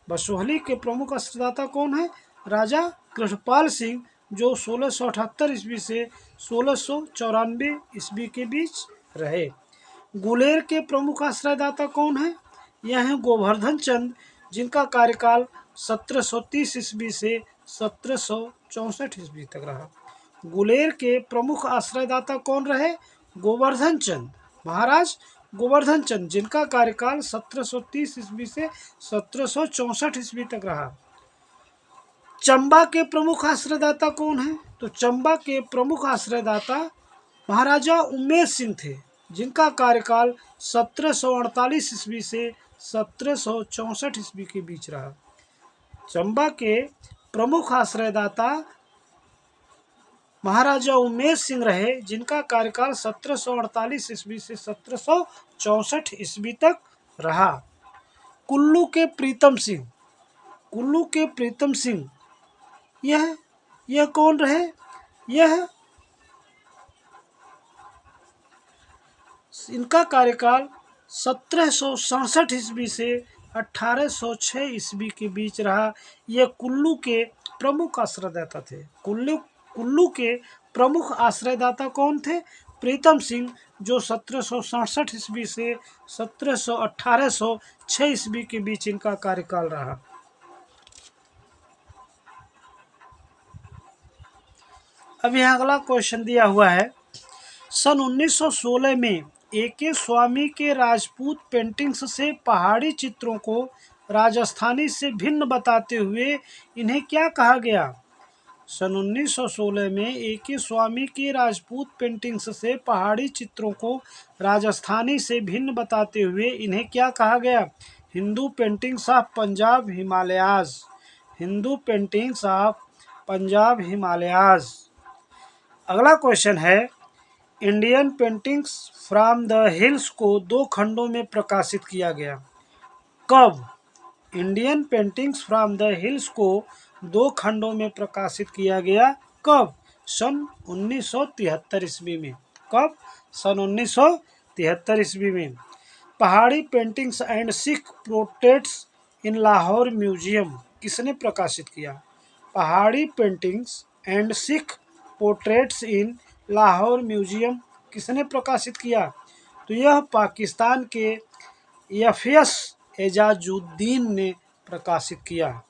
बसोहली के प्रमुख आश्रयदाता कौन है? राजा कृष्णपाल सिंह, जो 1678 ईस्वी से 1694 ईस्वी के बीच रहे। गुलेर के प्रमुख आश्रयदाता कौन है? यह है गोवर्धन चंद, जिनका कार्यकाल 1730 ईस्वी से 1764 ईस्वी तक रहा। गुलेर के प्रमुख आश्रयदाता कौन रहे? गोवर्धन चंद, महाराज गोवर्धन चंद, जिनका कार्यकाल 1730 ईस्वी से 1764 ईस्वी तक रहा। चंबा के प्रमुख आश्रयदाता कौन है? तो चंबा के प्रमुख आश्रयदाता महाराजा उमेश सिंह थे, जिनका कार्यकाल 1748 ईस्वी से 1764 ईस्वी के बीच रहा। चंबा के प्रमुख आश्रयदाता महाराजा उमेश सिंह रहे, जिनका कार्यकाल 1748 ईस्वी से 1764 ईस्वी तक रहा। कुल्लू के प्रीतम सिंह, कुल्लू के प्रीतम सिंह यह कौन रहे? यह इनका कार्यकाल 1767 ईस्वी से 1806 ईस्वी के बीच रहा। ये कुल्लू के प्रमुख आश्रयदाता थे। कुल्लू के प्रमुख आश्रयदाता कौन थे? प्रीतम सिंह, जो 1767 ईस्वी से 1806 ईस्वी के बीच इनका कार्यकाल रहा। अब यहाँ अगला क्वेश्चन दिया हुआ है। सन 1916 में A.K. स्वामी के राजपूत पेंटिंग्स से पहाड़ी चित्रों को राजस्थानी से भिन्न बताते हुए इन्हें क्या कहा गया? सन 1916 में A.K. स्वामी के राजपूत पेंटिंग्स से पहाड़ी चित्रों को राजस्थानी से भिन्न बताते हुए इन्हें क्या कहा गया? Hindu paintings of Punjab Himalayas. Hindu paintings of Punjab Himalayas. अगला क्वेश्चन है, Indian paintings from the hills को 2 खंडों में प्रकाशित किया गया। कब? Indian paintings from the hills को 2 खंडों में प्रकाशित किया गया। कब? सन 1973 ईस्वी में। कब? सन 1973 ईस्वी में। पहाड़ी paintings and Sikh portraits in Lahore museum किसने प्रकाशित किया? पहाड़ी paintings and Sikh portraits in Lahore museum किसने प्रकाशित किया? तो यह पाकिस्तान के एफएस एजाजुद्दीन ने प्रकाशित किया।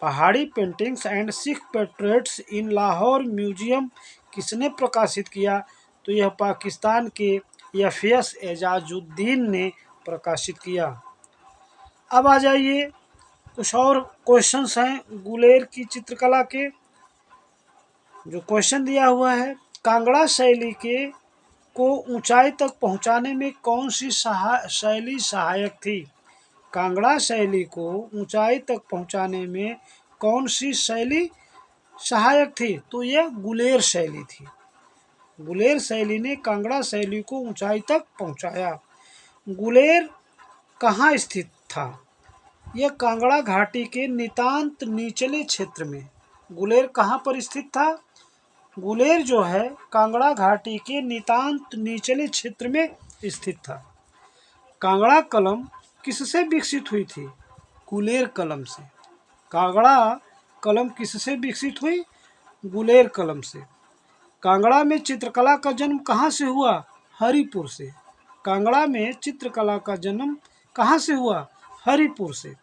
पहाड़ी paintings and Sikh portraits in Lahore museum किसने प्रकाशित किया? तो यह पाकिस्तान के एफएस एजाजुद्दीन ने प्रकाशित किया। अब आ जाइए, कुछ और क्वेश्चंस हैं गुलेर की चित्रकला के। जो क्वेश्चन दिया हुआ है, कांगड़ा शैली के को ऊंचाई तक पहुंचाने में कौन सी शैली सहायक थी? कांगड़ा शैली को ऊंचाई तक पहुंचाने में कौन सी शैली सहायक थी? तो यह गुलेर शैली थी। गुलेर शैली ने कांगड़ा शैली को ऊंचाई तक पहुंचाया। गुलेर कहाँ स्थित था? यह कांगड़ा घाटी के नितांत निचले क्षेत्र में। गुलेर कहाँ पर स्थित था? गुलेर जो है कांगड़ा घाटी के नितांत निचले क्षेत्र में स्थित था। कांगड़ा कलम किससे विकसित हुई थी? गुलेर कलम से। कांगड़ा कलम किससे विकसित हुई? गुलेर कलम से। कांगड़ा में चित्रकला का जन्म कहाँ से हुआ? हरिपुर से। कांगड़ा में चित्रकला का जन्म कहाँ से हुआ? हरिपुर से।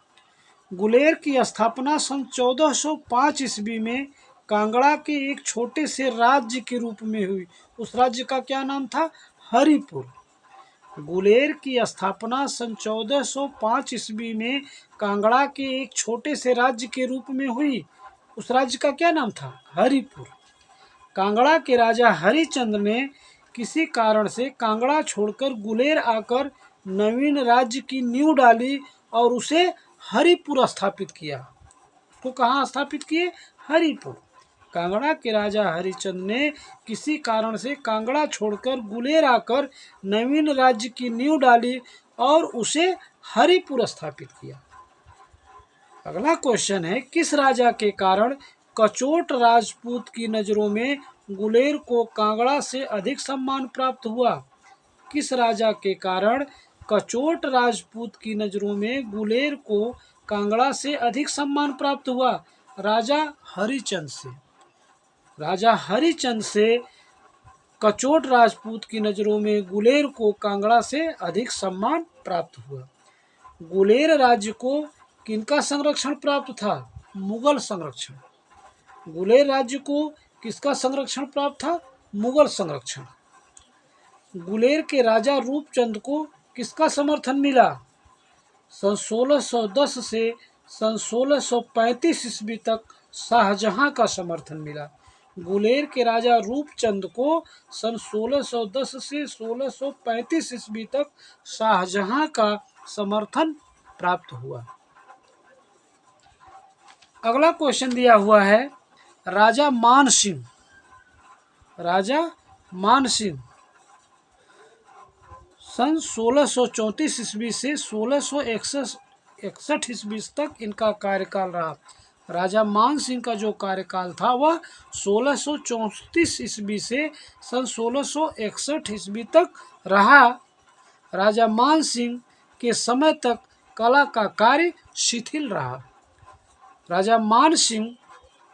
गुलेर की स्थापना सन 1405 ईस्वी में कांगड़ा के एक छोटे से राज्य के रूप में हुई। उस राज्य का क्या नाम था? हरिपुर। गुलेर की स्थापना सन 1405 ईस्वी में कांगड़ा के एक छोटे से राज्य के रूप में हुई। उस राज्य का क्या नाम था? हरिपुर। कांगड़ा के राजा हरिचंद ने किसी कारण से कांगड़ा छोड़कर गुलेर आकर नवीन राज्य की नींव डाली और उसे हरिपुर स्थापित किया। उसको कहाँ स्थापित किए? हरिपुर। कांगड़ा के राजा हरिचंद ने किसी कारण से कांगड़ा छोड़कर गुलेर आकर नवीन राज्य की नींव डाली और उसे हरिपुर स्थापित किया। अगला क्वेश्चन है, किस राजा के कारण कचोट राजपूत की नजरों में गुलेर को कांगड़ा से अधिक सम्मान प्राप्त हुआ? किस राजा के कारण कचोट राजपूत की नजरों में गुलेर को कांगड़ा से अधिक सम्मान प्राप्त हुआ? राजा हरिचंद से। राजा हरिचंद से कचोट राजपूत की नजरों में गुलेर को कांगड़ा से अधिक सम्मान प्राप्त हुआ। गुलेर राज्य को किनका संरक्षण प्राप्त था? मुगल संरक्षण। गुलेर राज्य को किसका संरक्षण प्राप्त था? मुगल संरक्षण। गुलेर के राजा रूपचंद को किसका समर्थन मिला? सन 1610 से सन 1635 ईस्वी तक शाहजहां का समर्थन मिला। गुलेर के राजा रूपचंद को सन 1610 से 1635 ईस्वी तक शाहजहां का समर्थन प्राप्त हुआ। अगला क्वेश्चन दिया हुआ है, राजा मानसिंह। राजा मानसिंह सन 1634 ईस्वी से 1661 ईस्वी तक इनका कार्यकाल रहा। राजा मानसिंह का जो कार्यकाल था वह 1634 ईस्वी से सन 1661 ईस्वी तक रहा। राजा मानसिंह के समय तक कला का कार्य शिथिल रहा। राजा मानसिंह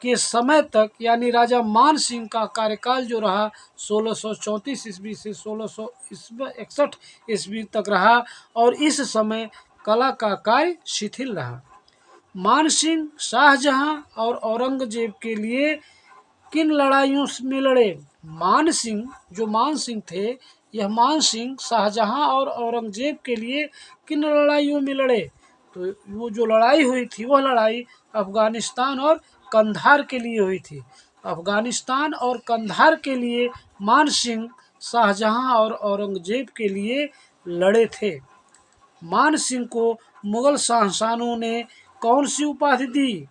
के समय तक यानी राजा मानसिंह का कार्यकाल जो रहा 1634 ईस्वी से 1661 ईस्वी तक रहा और इस समय कला का कार्य शिथिल रहा। मानसिंह शाहजहां और औरंगजेब के लिए किन लड़ाइयों में लड़े? मानसिंह थे, यह मानसिंह शाहजहां और औरंगजेब के लिए किन लड़ाइयों में लड़े? तो वो जो लड़ाई हुई थी वह लड़ाई अफगानिस्तान और कंधार के लिए हुई थी। अफगानिस्तान और कंधार के लिए मानसिंह शाहजहां और औरंगजेब के लिए लड़े थे। मानसिंह को मुगल शासकों ने कौन सी उपाधि दी?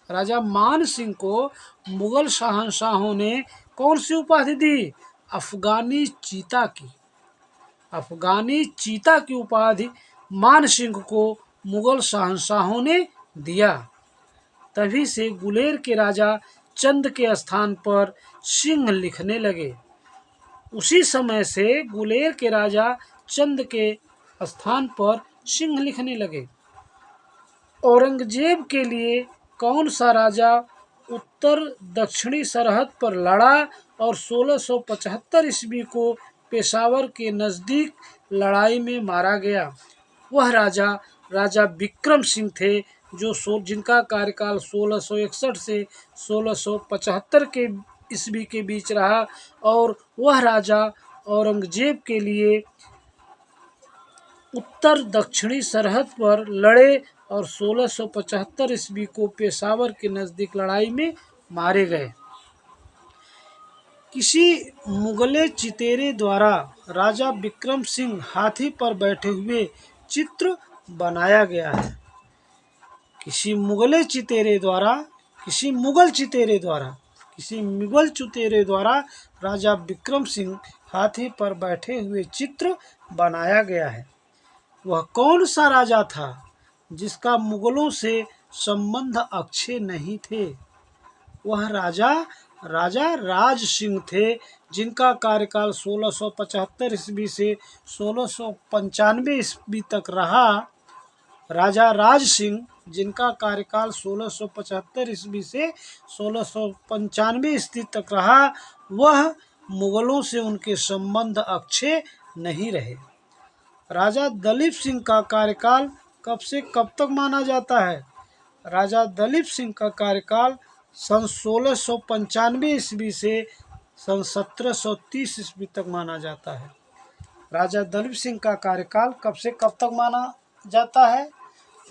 राजा मानसिंह को मुगल शहंशाहों ने कौन सी उपाधि दी? अफगानी चीता की। अफगानी चीता की उपाधि मानसिंह को मुगल शहंशाहों ने दिया। तभी से गुलेर के राजा चंद के स्थान पर सिंह लिखने लगे। उसी समय से गुलेर के राजा चंद के स्थान पर सिंह लिखने लगे। औरंगजेब के लिए कौन सा राजा उत्तर दक्षिणी सरहद पर लड़ा और 1675 ईस्वी को पेशावर के नज़दीक लड़ाई में मारा गया। वह राजा विक्रम सिंह थे, जिनका कार्यकाल 1661 से 1675 के ईस्वी के बीच रहा, और वह राजा औरंगजेब के लिए उत्तर दक्षिणी सरहद पर लड़े और 1675 ईस्वी को पेशावर के नज़दीक लड़ाई में मारे गए। किसी मुगले चितेरे द्वारा राजा विक्रम सिंह हाथी पर बैठे हुए चित्र बनाया गया है। किसी मुगल चितेरे द्वारा राजा विक्रम सिंह हाथी पर बैठे हुए चित्र बनाया गया है। वह कौन सा राजा था जिसका मुगलों से संबंध अच्छे नहीं थे? वह राजा राज सिंह थे, जिनका कार्यकाल 1675 ईस्वी से 1695 ईस्वी तक रहा। राजा राज सिंह, जिनका कार्यकाल 1675 ईस्वी से 1695 ईस्वी तक रहा, वह मुगलों से उनके संबंध अच्छे नहीं रहे। राजा दलीप सिंह का कार्यकाल कब से कब तक माना जाता है? राजा दलीप सिंह का कार्यकाल सन 1695 ईस्वी से सन 1730 ईस्वी तक माना जाता है। राजा दलीप सिंह का कार्यकाल कब से कब तक माना जाता है?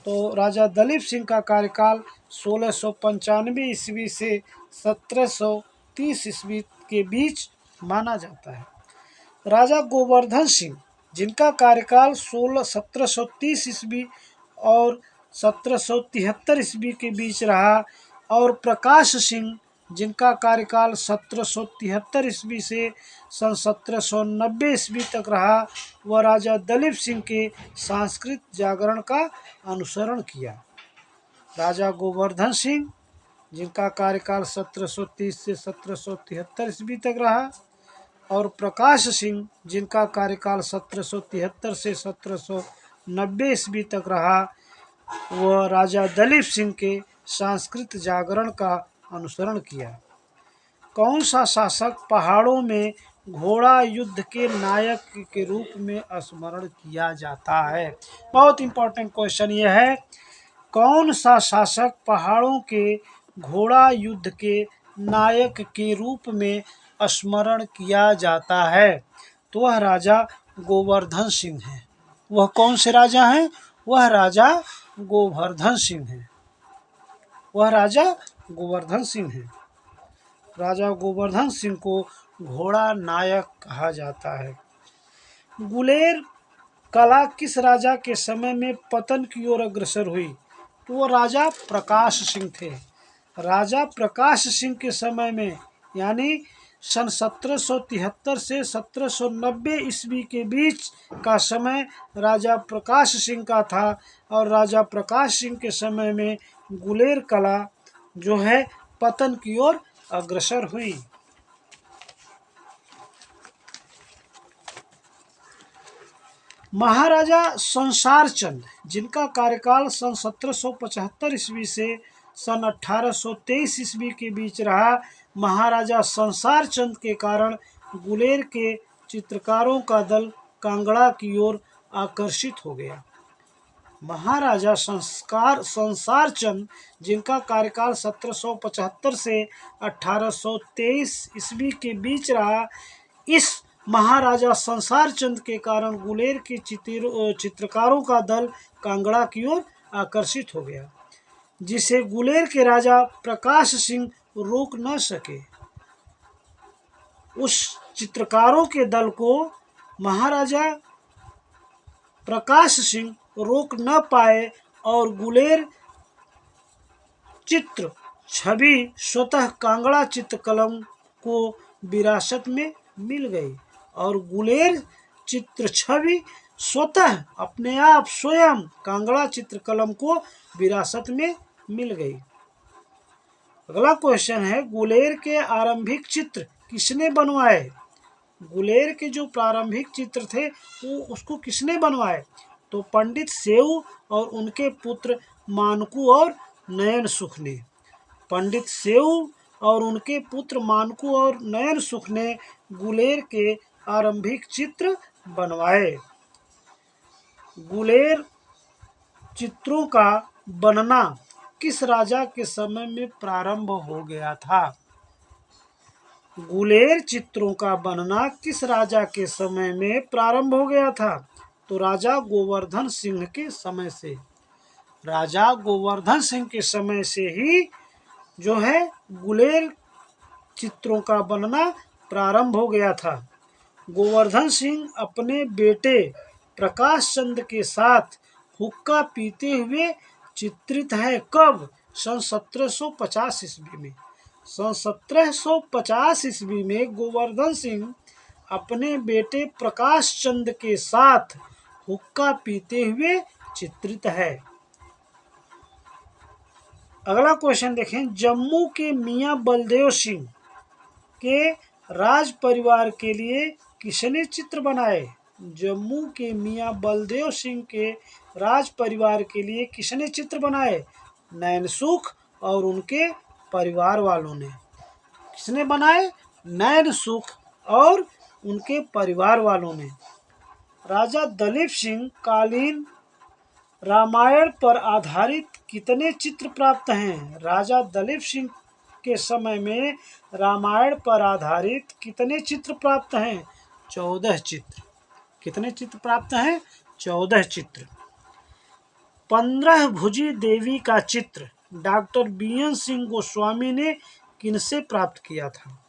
तो राजा दलीप सिंह का कार्यकाल 1695 ईस्वी से 1730 ईस्वी के बीच माना जाता है। राजा गोवर्धन सिंह, जिनका कार्यकाल 1730 ईस्वी और 1773 ईस्वी के बीच रहा, और प्रकाश सिंह, जिनका कार्यकाल 1773 ईस्वी से सन 1790 ईस्वी तक रहा, वह राजा दलीप सिंह के सांस्कृतिक जागरण का अनुसरण किया। राजा गोवर्धन सिंह, जिनका कार्यकाल 1730 से 1773 ईस्वी तक रहा, और प्रकाश सिंह, जिनका कार्यकाल 1773 से 1790 ईस्वी तक रहा, वह राजा दलीप सिंह के सांस्कृतिक जागरण का अनुसरण किया। कौन सा शासक पहाड़ों में घोड़ा युद्ध के नायक के रूप में स्मरण किया जाता है? बहुत इंपॉर्टेंट क्वेश्चन ये है। कौन सा शासक पहाड़ों के घोड़ा युद्ध के नायक के रूप में स्मरण किया जाता है? तो वह राजा गोवर्धन सिंह है। वह कौन से राजा हैं? वह राजा गोवर्धन सिंह है। राजा गोवर्धन सिंह को घोड़ा नायक कहा जाता है। गुलेर कला किस राजा के समय में पतन की ओर अग्रसर हुई? तो वो राजा प्रकाश सिंह थे। राजा प्रकाश सिंह के समय में, यानी सन 1773 से 1790 ईस्वी के बीच का समय राजा प्रकाश सिंह का था, और राजा प्रकाश सिंह के समय में गुलेर कला जो है पतन की ओर अग्रसर हुई। महाराजा संसार चंद, जिनका कार्यकाल सन 1775 ईस्वी से सन 1823 ईस्वी के बीच रहा, महाराजा संसार चंद के कारण गुलेर के चित्रकारों का दल कांगड़ा की ओर आकर्षित हो गया। महाराजा संसार चंद, जिनका कार्यकाल 1775 से 1823 ईस्वी के बीच रहा, इस महाराजा संसार चंद के कारण गुलेर के चित्रकारों का दल कांगड़ा की ओर आकर्षित हो गया, जिसे गुलेर के राजा प्रकाश सिंह रोक न सके। उस चित्रकारों के दल को महाराजा प्रकाश सिंह रोक न पाए, और गुलेर चित्र छवि स्वतः कांगड़ा चित्रकलम को विरासत में मिल गई, और गुलेर चित्र छवि स्वतः अपने आप स्वयं कांगड़ा चित्रकलम को विरासत में मिल गई। अगला क्वेश्चन है, गुलेर के आरंभिक चित्र किसने बनवाए? गुलेर के जो प्रारंभिक चित्र थे वो उसको किसने बनवाए? तो पंडित सेऊ और उनके पुत्र मानकू और नयन सुख ने। पंडित सेऊ और उनके पुत्र मानकू और नयन सुख ने गुलेर के आरंभिक चित्र बनवाए। गुलेर चित्रों का बनना किस राजा के समय में प्रारंभ हो गया था? गुलेर चित्रों का बनना किस राजा के समय में प्रारंभ हो गया था? तो राजा गोवर्धन सिंह के समय से। राजा गोवर्धन सिंह के समय से ही जो है गुलेर चित्रों का बनना प्रारंभ हो गया था। गोवर्धन सिंह अपने बेटे प्रकाश चंद के साथ हुक्का पीते हुए चित्रित है। कब? सन 1750 ईस्वी में। सन 1750 ईस्वी में गोवर्धन सिंह अपने बेटे प्रकाश चंद के साथ हुक्का पीते हुए चित्रित है। अगला क्वेश्चन देखें, जम्मू के मियां बलदेव सिंह के राज परिवार के लिए किसने चित्र बनाए? जम्मू के मियां बलदेव सिंह के राज परिवार के लिए किसने चित्र बनाए? नैनसुख और उनके परिवार वालों ने। किसने बनाए? नैनसुख और उनके परिवार वालों ने। राजा दलीप सिंह कालीन रामायण पर आधारित कितने चित्र प्राप्त हैं? राजा दलीप सिंह के समय में रामायण पर आधारित कितने चित्र प्राप्त हैं? 14 चित्र। कितने चित्र प्राप्त हैं? 14 चित्र। 15 भुजी देवी का चित्र डॉक्टर बीएन सिंह गोस्वामी ने किनसे प्राप्त किया था?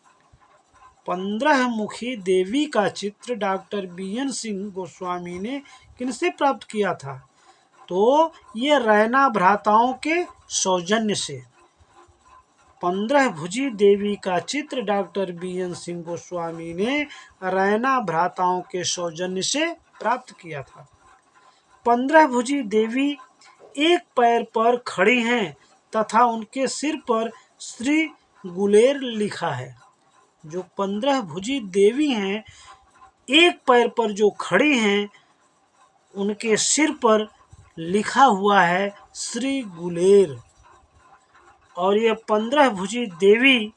15 मुखी देवी का चित्र डॉक्टर बीएन सिंह गोस्वामी ने किनसे प्राप्त किया था? तो ये रैना भ्राताओं के सौजन्य से। 15 भुजी देवी का चित्र डॉक्टर बीएन सिंह गोस्वामी ने रैना भ्राताओं के सौजन्य से प्राप्त किया था। 15 भुजी देवी एक पैर पर खड़ी हैं तथा उनके सिर पर श्री गुलेर लिखा है। जो 15 भुजी देवी हैं, एक पैर पर जो खड़ी हैं, उनके सिर पर लिखा हुआ है श्री गुलेर। और ये 15 भुजी देवी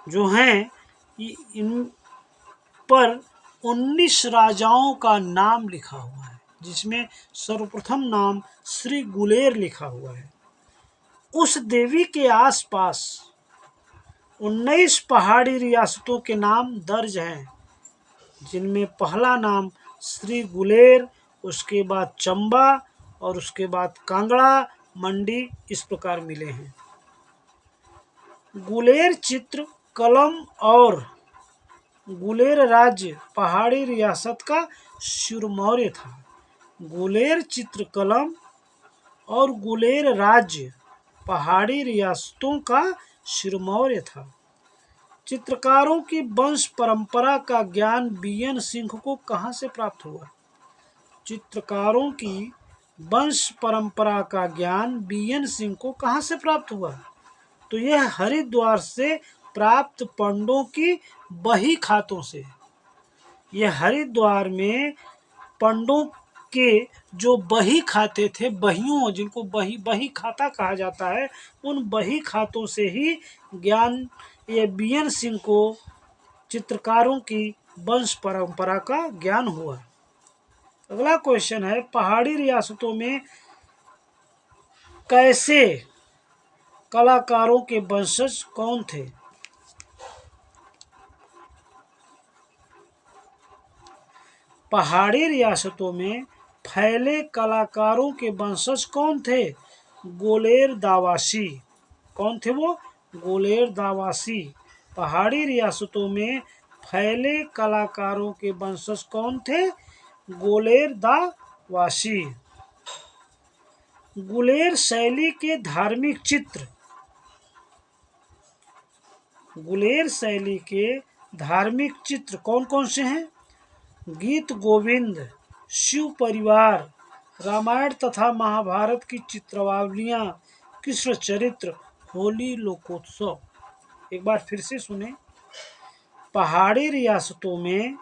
जो हैं, इन पर 19 राजाओं का नाम लिखा हुआ है, जिसमें सर्वप्रथम नाम श्री गुलेर लिखा हुआ है। उस देवी के आसपास 19 पहाड़ी रियासतों के नाम दर्ज हैं, जिनमें पहला नाम श्री गुलेर, उसके बाद चंबा और उसके बाद कांगड़ा, मंडी, इस प्रकार मिले हैं। गुलेर चित्र कलम और गुलेर राज्य पहाड़ी रियासत का सिरमौर था। गुलेर चित्र कलम और गुलेर राज्य पहाड़ी रियासतों का सिरमौर था। चित्रकारों की वंश परंपरा का ज्ञान बीएन सिंह को कहाँ से प्राप्त हुआ? चित्रकारों की वंश परंपरा का ज्ञान बीएन सिंह को कहाँ से प्राप्त हुआ? तो यह हरिद्वार से प्राप्त पंडों की बही खातों से। यह हरिद्वार में पंडों के जो बही खाते थे, बहियों, जिनको बही खाता कहा जाता है, उन बही खातों से ही ज्ञान ये बीएन सिंह को चित्रकारों की वंश परंपरा का ज्ञान हुआ। अगला क्वेश्चन है, पहाड़ी रियासतों में कैसे कलाकारों के वंशज कौन थे? पहाड़ी रियासतों में फैले कलाकारों के वंशज कौन थे? गोलेर दावासी। कौन थे वो? गोलेर दावासी। पहाड़ी रियासतों में फैले कलाकारों के वंशज कौन थे? गोलेर दावासी। गुलेर शैली के धार्मिक चित्र। गुलेर शैली के धार्मिक चित्र कौन कौन से हैं? गीत गोविंद, शिव परिवार, रामायण तथा महाभारत की चित्रवावलियाँ, कृष्ण चरित्र, होली, लोकोत्सव। एक बार फिर से सुने। पहाड़ी रियासतों में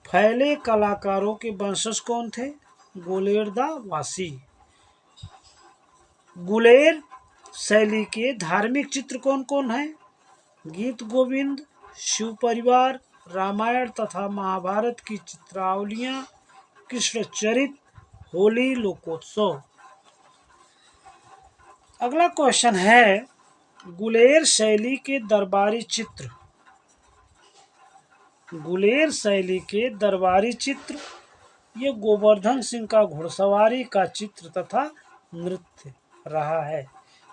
फैले कलाकारों के वंशज कौन थे? गोलेर दावासी। गुलेर शैली के धार्मिक चित्र कौन कौन हैं? गीत गोविंद, शिव परिवार, रामायण तथा महाभारत की चित्रावलियाँ, कृष्ण चरित, होली, लोकोत्सव। अगला क्वेश्चन है गुलेर शैली के दरबारी चित्र। गुलेर शैली के दरबारी चित्र ये गोवर्धन सिंह का घुड़सवारी का चित्र तथा नृत्य रहा है।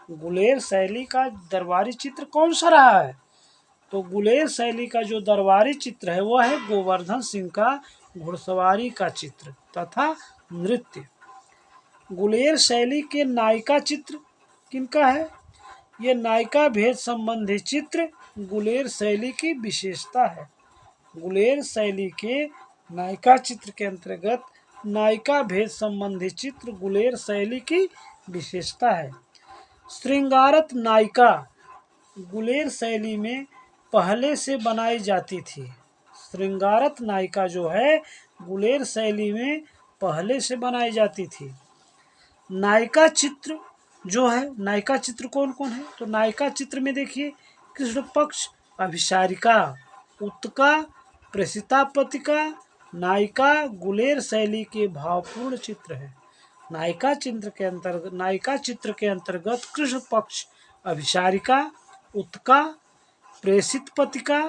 गुलेर शैली का दरबारी चित्र कौन सा रहा है? तो गुलेर शैली का जो दरबारी चित्र है वह है गोवर्धन सिंह का घुड़सवारी का चित्र तथा नृत्य। गुलेर शैली के नायिका चित्र किनका है? ये नायिका भेद संबंधी चित्र गुलेर शैली की विशेषता है। गुलेर शैली के नायिका चित्र के अंतर्गत नायिका भेद संबंधी चित्र गुलेर शैली की विशेषता है। श्रृंगारत नायिका गुलेर शैली में पहले से बनाई जाती थी। श्रृंगारत नायिका जो है गुलेर शैली में पहले से बनाई जाती थी। नायिका चित्र जो है, नायिका चित्र कौन कौन है? तो नायिका चित्र में देखिए कृष्ण पक्ष, अभिसारिका, उत्तका, प्रसितापतिका। नायिका गुलेर शैली के भावपूर्ण चित्र है। नायिका चित्र के अंतर्गत कृष्ण पक्ष, अभिसारिका, उत्तका, प्रेषितपतिका।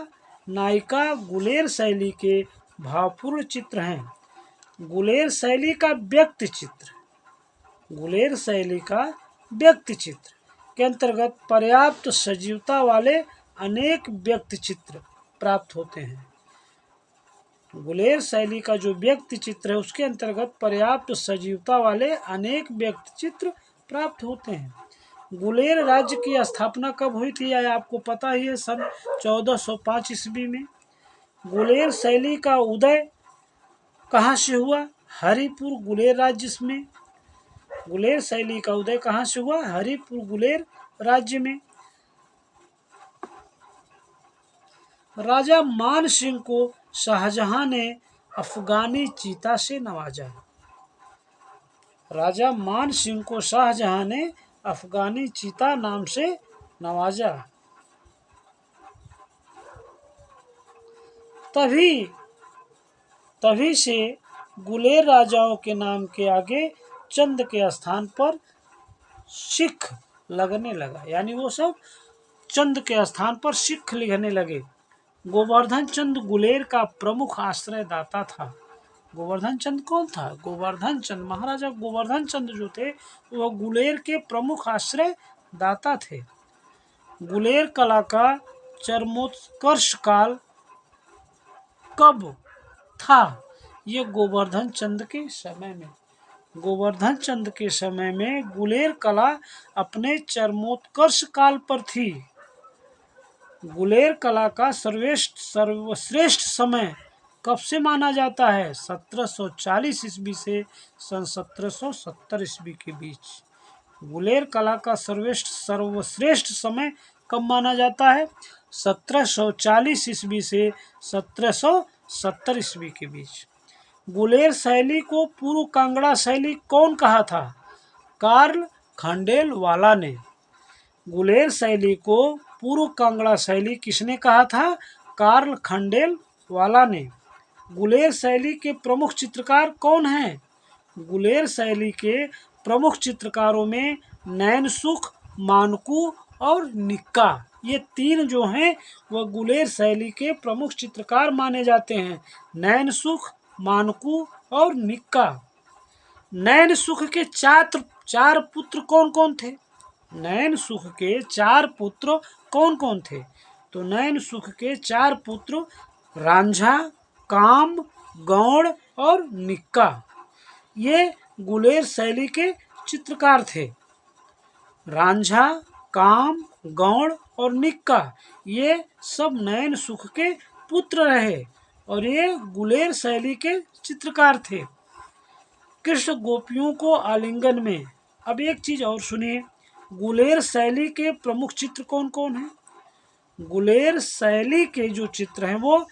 नायिका गुलेर शैली के भावपूर्ण चित्र हैं। गुलेर शैली का व्यक्ति चित्र, गुलेर शैली का व्यक्ति चित्र के अंतर्गत पर्याप्त सजीवता वाले अनेक व्यक्ति चित्र प्राप्त होते हैं। गुलेर शैली का जो व्यक्ति चित्र है उसके अंतर्गत पर्याप्त सजीवता वाले अनेक व्यक्ति चित्र प्राप्त होते हैं। गुलेर राज्य की स्थापना कब हुई थी? यह आपको पता ही है, सन 1405 ईस्वी में। गुलेर शैली का उदय कहाँ से हुआ? हरिपुर गुलेर राज्य में। गुलेर शैली का उदय कहाँ से हुआ? हरिपुर गुलेर राज्य में। राजा मान सिंह को शाहजहां ने अफगानी चीता से नवाजा। राजा मान सिंह को शाहजहां ने अफगानी चीता नाम से नवाजा। तभी से गुलेर राजाओं के नाम के आगे चंद के स्थान पर सिख लगने लगा, यानी वो सब चंद के स्थान पर सिख लिखने लगे। गोवर्धन चंद गुलेर का प्रमुख आश्रय दाता था। गोवर्धन चंद कौन था? गोवर्धन चंद, महाराजा गोवर्धन चंद जो थे वह गुलेर के प्रमुख आश्रय दाता थे। गुलेर कला का चरमोत्कर्ष काल कब था? ये गोवर्धन चंद के समय में। गोवर्धन चंद के समय में गुलेर कला अपने चरमोत्कर्ष काल पर थी। गुलेर कला का सर्वश्रेष्ठ समय कब से माना जाता है? 1740 ईस्वी से सन 1770 ईस्वी के बीच। गुलेर कला का सर्वश्रेष्ठ समय कब माना जाता है? 1740 ईस्वी से 1770 ईस्वी के बीच। गुलेर शैली को पूर्व कांगड़ा शैली कौन कहा था? कार्ल खंडेलवाला ने। गुलेर शैली को पूर्व कांगड़ा शैली किसने कहा था? कार्ल खंडेलवाला ने। गुलेर शैली के प्रमुख चित्रकार कौन हैं? गुलेर शैली के प्रमुख चित्रकारों में नैनसुख, मानकू और निक्का, ये तीन जो हैं वह गुलेर शैली के प्रमुख चित्रकार माने जाते हैं। नैनसुख, मानकू और निक्का। नैनसुख के चार पुत्र कौन कौन थे? नैनसुख के चार पुत्र कौन कौन थे? तो नैनसुख के चार पुत्र रांझा, काम, गौड़ और निक्का, ये गुलेर शैली के चित्रकार थे। रांझा, काम, गौड़ और निक्का ये सब नैनसुख के पुत्र रहे और ये गुलेर शैली के चित्रकार थे। कृष्ण गोपियों को आलिंगन में। अब एक चीज और सुनिए, गुलेर शैली के प्रमुख चित्र कौन कौन हैं? गुलेर शैली के जो चित्र हैं वो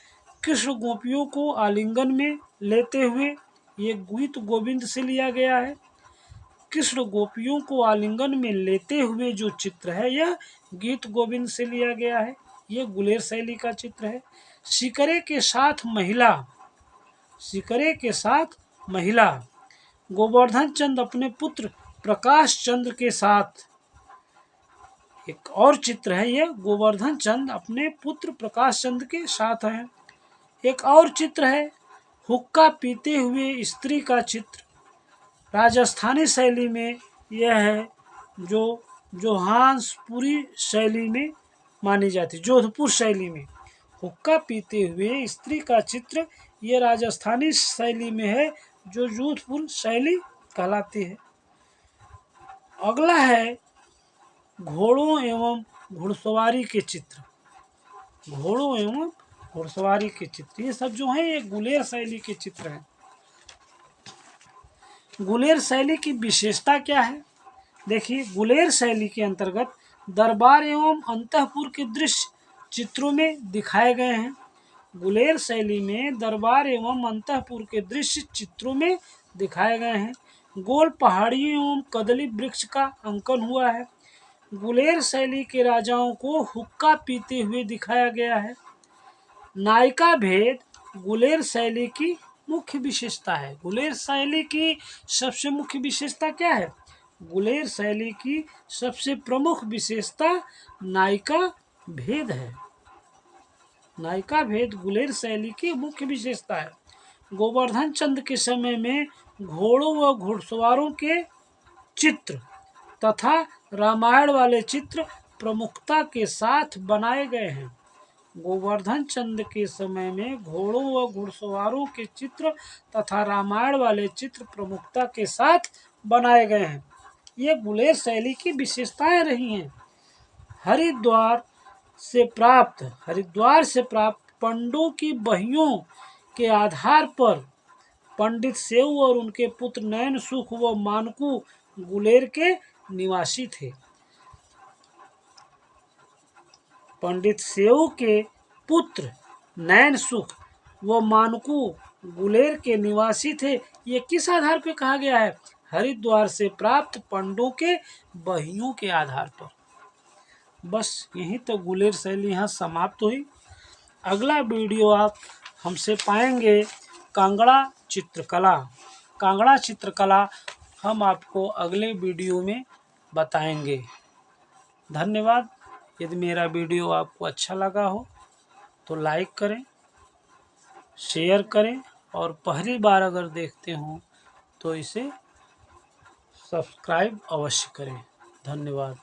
कृष्ण गोपियों को आलिंगन में लेते हुए, ये गीत गोविंद से लिया गया है। कृष्ण गोपियों को आलिंगन में लेते हुए जो चित्र है यह गीत गोविंद से लिया गया है। ये गुलेर शैली का चित्र है। शिकरे के साथ महिला, शिकरे के साथ महिला, गोवर्धन चंद अपने पुत्र प्रकाश चंद्र के साथ। एक और चित्र है, ये गोवर्धन चंद अपने पुत्र प्रकाश चंद्र के साथ है। एक और चित्र है हुक्का पीते हुए स्त्री का चित्र। राजस्थानी शैली में यह है, जो जोहान्सपुरी शैली में मानी जाती है। जोधपुर शैली में हुक्का पीते हुए स्त्री का चित्र ये राजस्थानी शैली में है, जो जोधपुर शैली कहलाती है। अगला है घोड़ों एवं घुड़सवारी के चित्र। घोड़ों एवं घुड़सवारी के चित्र, ये सब जो है ये गुलेर शैली के चित्र हैं। गुलेर शैली की विशेषता क्या है? देखिए, गुलेर शैली के अंतर्गत दरबार एवं अंतःपुर के दृश्य चित्रों में दिखाए गए हैं। गुलेर शैली में दरबार एवं अंतःपुर के दृश्य चित्रों में दिखाए गए हैं। गोल पहाड़ियों एवं कदली वृक्ष का अंकन हुआ है। गुलेर शैली के राजाओं को हुक्का पीते हुए दिखाया गया है। नायिका भेद गुलेर शैली की मुख्य विशेषता है। गुलेर शैली की सबसे मुख्य विशेषता क्या है? गुलेर शैली की सबसे प्रमुख विशेषता नायिका भेद है। नायिका भेद गुलेर शैली की मुख्य विशेषता है। गोवर्धन चंद के समय में घोड़ों व घुड़सवारों के चित्र तथा रामायण वाले चित्र प्रमुखता के साथ बनाए गए हैं। गोवर्धन चंद के समय में घोड़ों व घुड़सवारों के चित्र तथा रामायण वाले चित्र प्रमुखता के साथ बनाए गए हैं। ये गुलेर शैली की विशेषताएं रही हैं। हरिद्वार से प्राप्त पंडों की बहियों के आधार पर पंडित सेऊ और उनके पुत्र नैन सुख व मानकू गुलेर के निवासी थे। पंडित सेऊ के पुत्र नैन सुख व मानकू गुलेर के निवासी थे। ये किस आधार पर कहा गया है? हरिद्वार से प्राप्त पंडों के बहियों के आधार पर। बस यही तो गुलेर शैली यहाँ समाप्त हुई। अगला वीडियो आप हमसे पाएंगे कांगड़ा चित्रकला। कांगड़ा चित्रकला हम आपको अगले वीडियो में बताएंगे। धन्यवाद। यदि मेरा वीडियो आपको अच्छा लगा हो तो लाइक करें, शेयर करें और पहली बार अगर देखते हो तो इसे सब्सक्राइब अवश्य करें। धन्यवाद।